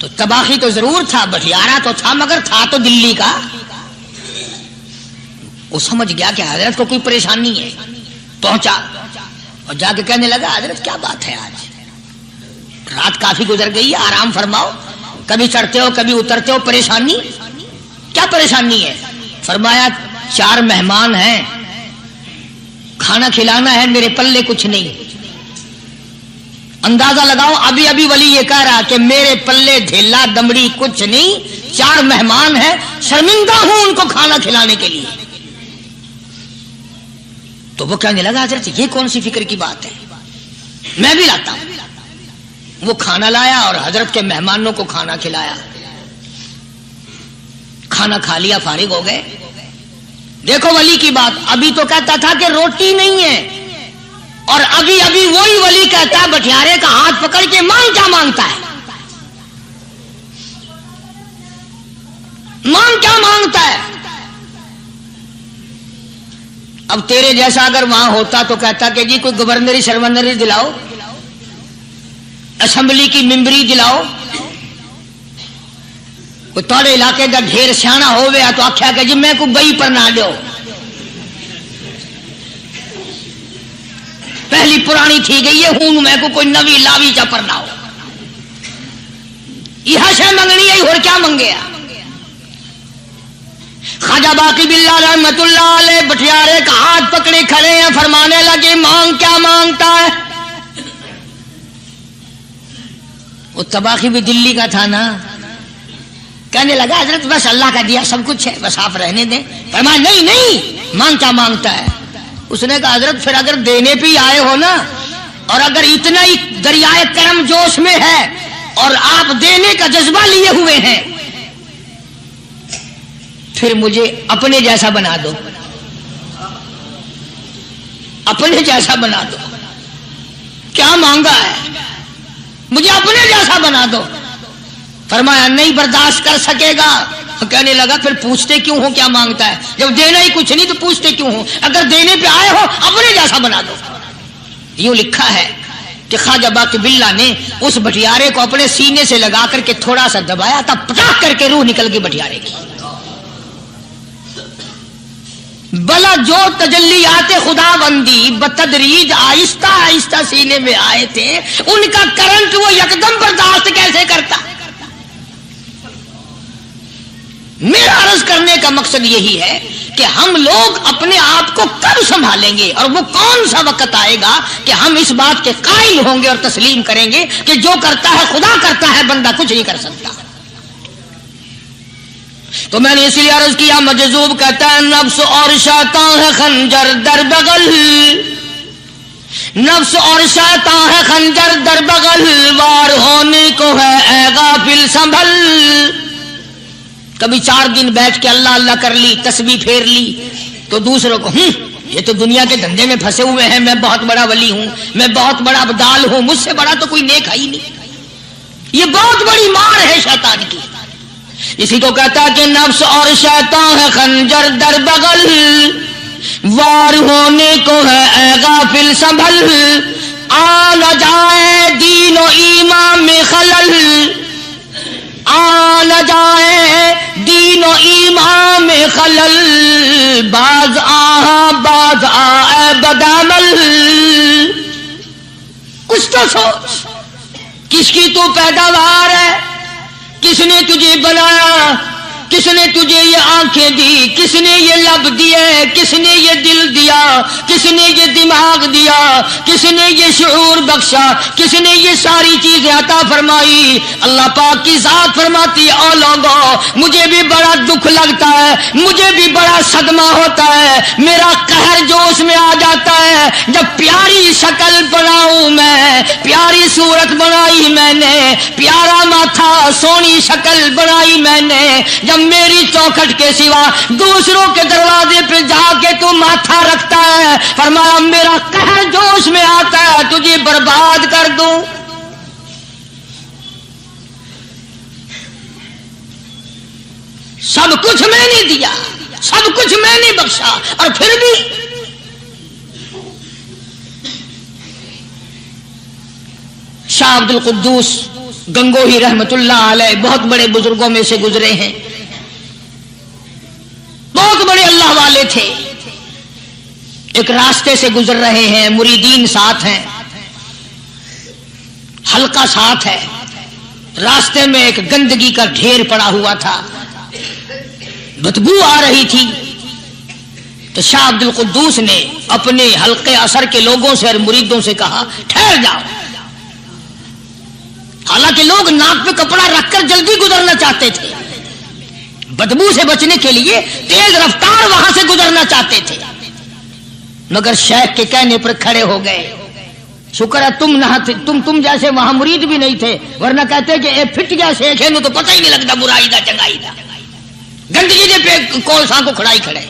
تو تباہی تو ضرور تھا، بٹیارہ تو تھا، مگر تھا تو دلی کا. وہ سمجھ گیا کہ حضرت کو کوئی پریشانی ہے. پہنچا اور جا کے کہنے لگا حضرت کیا بات ہے، آج رات کافی گزر گئی ہے، آرام فرماؤ، کبھی چڑھتے ہو کبھی اترتے ہو، پریشانی کیا پریشانی ہے؟ فرمایا 4 مہمان ہیں، کھانا کھلانا ہے، میرے پلے کچھ نہیں. اندازہ لگاؤ، ابھی ابھی ولی یہ کہہ رہا کہ میرے پلے ڈھیلا دمڑی کچھ نہیں، 4 مہمان ہیں، شرمندہ ہوں ان کو کھانا کھلانے کے لیے. تو وہ کہنے لگا حضرت یہ کون سی فکر کی بات ہے، میں بھی لاتا ہوں. وہ کھانا لایا اور حضرت کے مہمانوں کو کھانا کھلایا. کھانا کھا لیا، فارغ ہو گئے. دیکھو ولی کی بات، ابھی تو کہتا تھا کہ روٹی نہیں ہے، اور ابھی ابھی وہی ولی کہتا ہے بٹیارے کا ہاتھ پکڑ کے مانگ کیا مانگتا ہے، مانگ کیا مانگتا ہے. اب تیرے جیسا اگر وہاں ہوتا تو کہتا کہ جی کوئی گورنری شرمندری دلاؤ، اسمبلی کی ممبری دلاؤ. کوئی تھوڑے علاقے کا ڈھیر سیاح ہو گیا تو آخیا کہ جی میں کو بئی پر نہ دو، پہلی پرانی تھی گئی ہے ہوں میں کو کوئی نوی لاوی چا پر نہ ہو. یہ شے منگنی ہے اور کیا منگیا. خواجہ باقی باللہ رحمت اللہ علیہ بٹیارے کا ہاتھ پکڑے کھڑے ہیں، فرمانے لگے مانگ کیا مانگتا ہے. وہ تباہی بھی دلی کا تھا نا. کہنے لگا حضرت بس اللہ کا دیا سب کچھ ہے، بس آپ رہنے دیں. فرمایا نہیں نہیں، مانگ کیا مانگتا ہے. اس نے کہا حضرت پھر اگر دینے پہ ہی آئے ہو نا، اور اگر اتنا ہی دریائے کرم جوش میں ہے اور آپ دینے کا جذبہ لیے ہوئے ہیں، پھر مجھے اپنے جیسا بنا دو، اپنے جیسا بنا دو. کیا مانگا ہے، مجھے اپنے جیسا بنا دو. فرمایا نہیں برداشت کر سکے گا. کہنے لگا پھر پوچھتے کیوں ہو کیا مانگتا ہے، جب دینا ہی کچھ نہیں تو پوچھتے کیوں ہو، اگر دینے پہ آئے ہو اپنے جیسا بنا دو. یوں لکھا ہے کہ خواجہ باقی باللہ نے اس بٹیارے کو اپنے سینے سے لگا کر کے تھوڑا سا دبایا تھا، پٹاخ کر کے روح نکل گئی بٹیارے کی. بلا جو تجلیات خدا بندی بتدریج آہستہ آہستہ سینے میں آئے تھے، ان کا کرنٹ وہ یکدم برداشت کیسے کرتا. میرا عرض کرنے کا مقصد یہی ہے کہ ہم لوگ اپنے آپ کو کب سنبھالیں گے، اور وہ کون سا وقت آئے گا کہ ہم اس بات کے قائل ہوں گے اور تسلیم کریں گے کہ جو کرتا ہے خدا کرتا ہے، بندہ کچھ نہیں کر سکتا. تو میں نے اس لیے عرض کیا، مجذوب کہتا ہے نفس اور شیطان ہے خنجر در بغل، نفس اور شیطان ہے خنجر در بغل، وار ہونے کو ہے اے غافل سنبھل. کبھی 4 دن بیٹھ کے اللہ اللہ کر لی، تسبیح پھیر لی، تو دوسروں کو یہ تو دنیا کے دھندے میں پھنسے ہوئے ہیں، میں بہت بڑا ولی ہوں، میں بہت بڑا ابدال ہوں، مجھ سے بڑا تو کوئی نیک ہے ہی نہیں. یہ بہت بڑی مار ہے شیطان کی. اسی کو کہتا کہ نفس اور شیطان ہے خنجر در بغل، وار ہونے کو ہے اے غافل سنبھل. آ نہ جائے دین و ایمان میں خلل، آ نہ جائے دین و ایمان میں خلل، باز آ باز آ اے بدعمل. کچھ تو سوچ، کس کی تو پیداوار ہے، کس نے تجھے بنایا، کس نے تجھے یہ آنکھیں دی، کس نے یہ لب دیے، کس نے یہ دل دیا، کس نے یہ دماغ دیا، کس نے یہ شعور بخشا، کس نے یہ ساری چیزیں عطا فرمائی؟ اللہ پاک کی ذات فرماتی ہے او لوگوں مجھے بھی بڑا دکھ لگتا ہے، مجھے بھی بڑا صدمہ ہوتا ہے، میرا قہر جوش میں آ جاتا ہے جب پیاری شکل بناؤں میں، پیاری صورت بنائی میں نے، پیارا ماتھا سونی شکل بنائی میں نے، جب میری چوکھٹ کے سوا دوسروں کے دروازے پہ جا کے تو ماتھا رکھتا ہے، فرمایا میرا قہر جوش میں آتا ہے تجھے برباد کر دوں۔ سب کچھ میں نے دیا، سب کچھ میں نے بخشا، اور پھر بھی شاہ عبد القدوس گنگوہی رحمت اللہ علیہ بہت بڑے بزرگوں میں سے گزرے ہیں، بہت بڑے اللہ والے تھے۔ ایک راستے سے گزر رہے ہیں، مریدین ساتھ ہیں، حلقہ ساتھ ہے، راستے میں ایک گندگی کا ڈھیر پڑا ہوا تھا، بدبو آ رہی تھی، تو شاہ عبد القدوس نے اپنے حلقے اثر کے لوگوں سے اور مریدوں سے کہا ٹھہر جاؤ۔ حالانکہ لوگ ناک پہ کپڑا رکھ کر جلدی گزرنا چاہتے تھے، بدبو سے بچنے کے لیے تیز رفتار وہاں سے گزرنا چاہتے تھے، مگر شیخ کے کہنے پر کھڑے ہو گئے۔ شکر ہے تم نہ تھے، تم جیسے وہاں مرید بھی نہیں تھے، ورنہ کہتے کہ اے پھٹ گیا شیخ ہے نو تو پتہ ہی نہیں لگتا برائی دا چنگائی دا، گندگی دے پہ کولساں کو کھڑائی کھڑے۔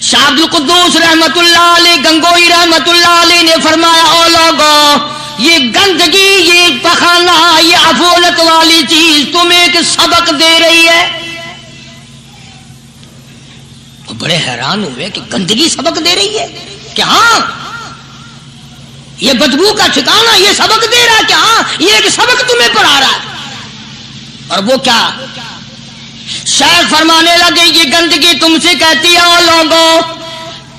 شاہ عبد القدوس رحمت اللہ علیہ گنگوئی رحمت اللہ علیہ نے فرمایا او لوگوں یہ گندگی، یہ پخانہ، یہ افولت والی چیز تمہیں ایک سبق دے رہی ہے۔ وہ بڑے حیران ہوئے کہ گندگی سبق دے رہی ہے کہ ہاں یہ بدبو کا ٹھکانہ یہ سبق دے رہا ہے کہ ہاں یہ ایک سبق تمہیں پڑھا رہا ہے۔ اور وہ کیا؟ شیخ فرمانے لگے یہ گندگی تم سے کہتی ہے او لوگوں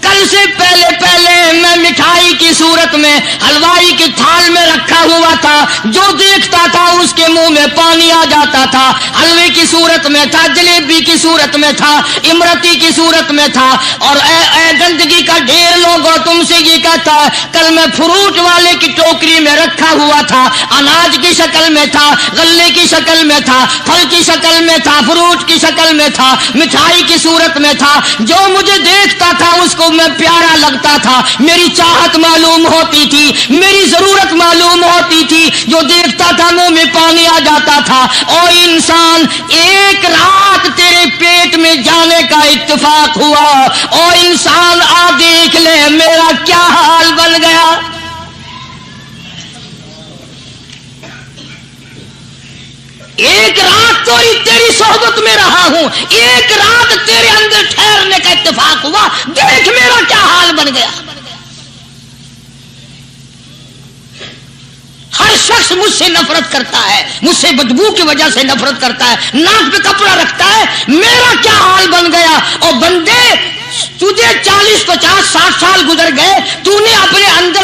کل سے پہلے میں مٹھائی کی صورت میں حلوائی کی تھال میں رکھا ہوا تھا، جو دیکھتا تھا اس کے منہ میں پانی آ جاتا تھا، حلوے کی صورت میں تھا، جلیبی کی صورت میں تھا، امرتی کی صورت میں تھا، اور اے گندگی کا ڈھیر لوگوں تم سے یہ کہتا ہے کل میں فروٹ والے کی ٹوکری میں رکھا ہوا تھا، اناج کی شکل میں تھا، غلے کی شکل میں تھا، پھل کی شکل میں تھا، فروٹ کی شکل میں تھا، مٹھائی کی صورت میں تھا، جو مجھے دیکھتا تھا اس کو میں پیارا لگتا تھا، میری چاہت معلوم ہوتی تھی، میری ضرورت معلوم ہوتی تھی، جو دیکھتا تھا منہ میں پانی آ جاتا تھا۔ او انسان ایک رات تیرے پیٹ میں جانے کا اتفاق ہوا، او انسان آ دیکھ لے میرا کیا حال بن گیا۔ ایک رات تیری صحبت میں رہا ہوں، ایک رات تیرے اندر ٹھہرنے کا اتفاق ہوا، دیکھ میرا کیا حال بن گیا۔ ہر شخص مجھ سے نفرت کرتا ہے، مجھ سے بدبو کی وجہ سے نفرت کرتا ہے، ناک پہ کپڑا رکھتا ہے، میرا کیا حال بن گیا۔ اور بندے تجھے 40 50 60 سال گزر گئے، تو نے اپنے اندر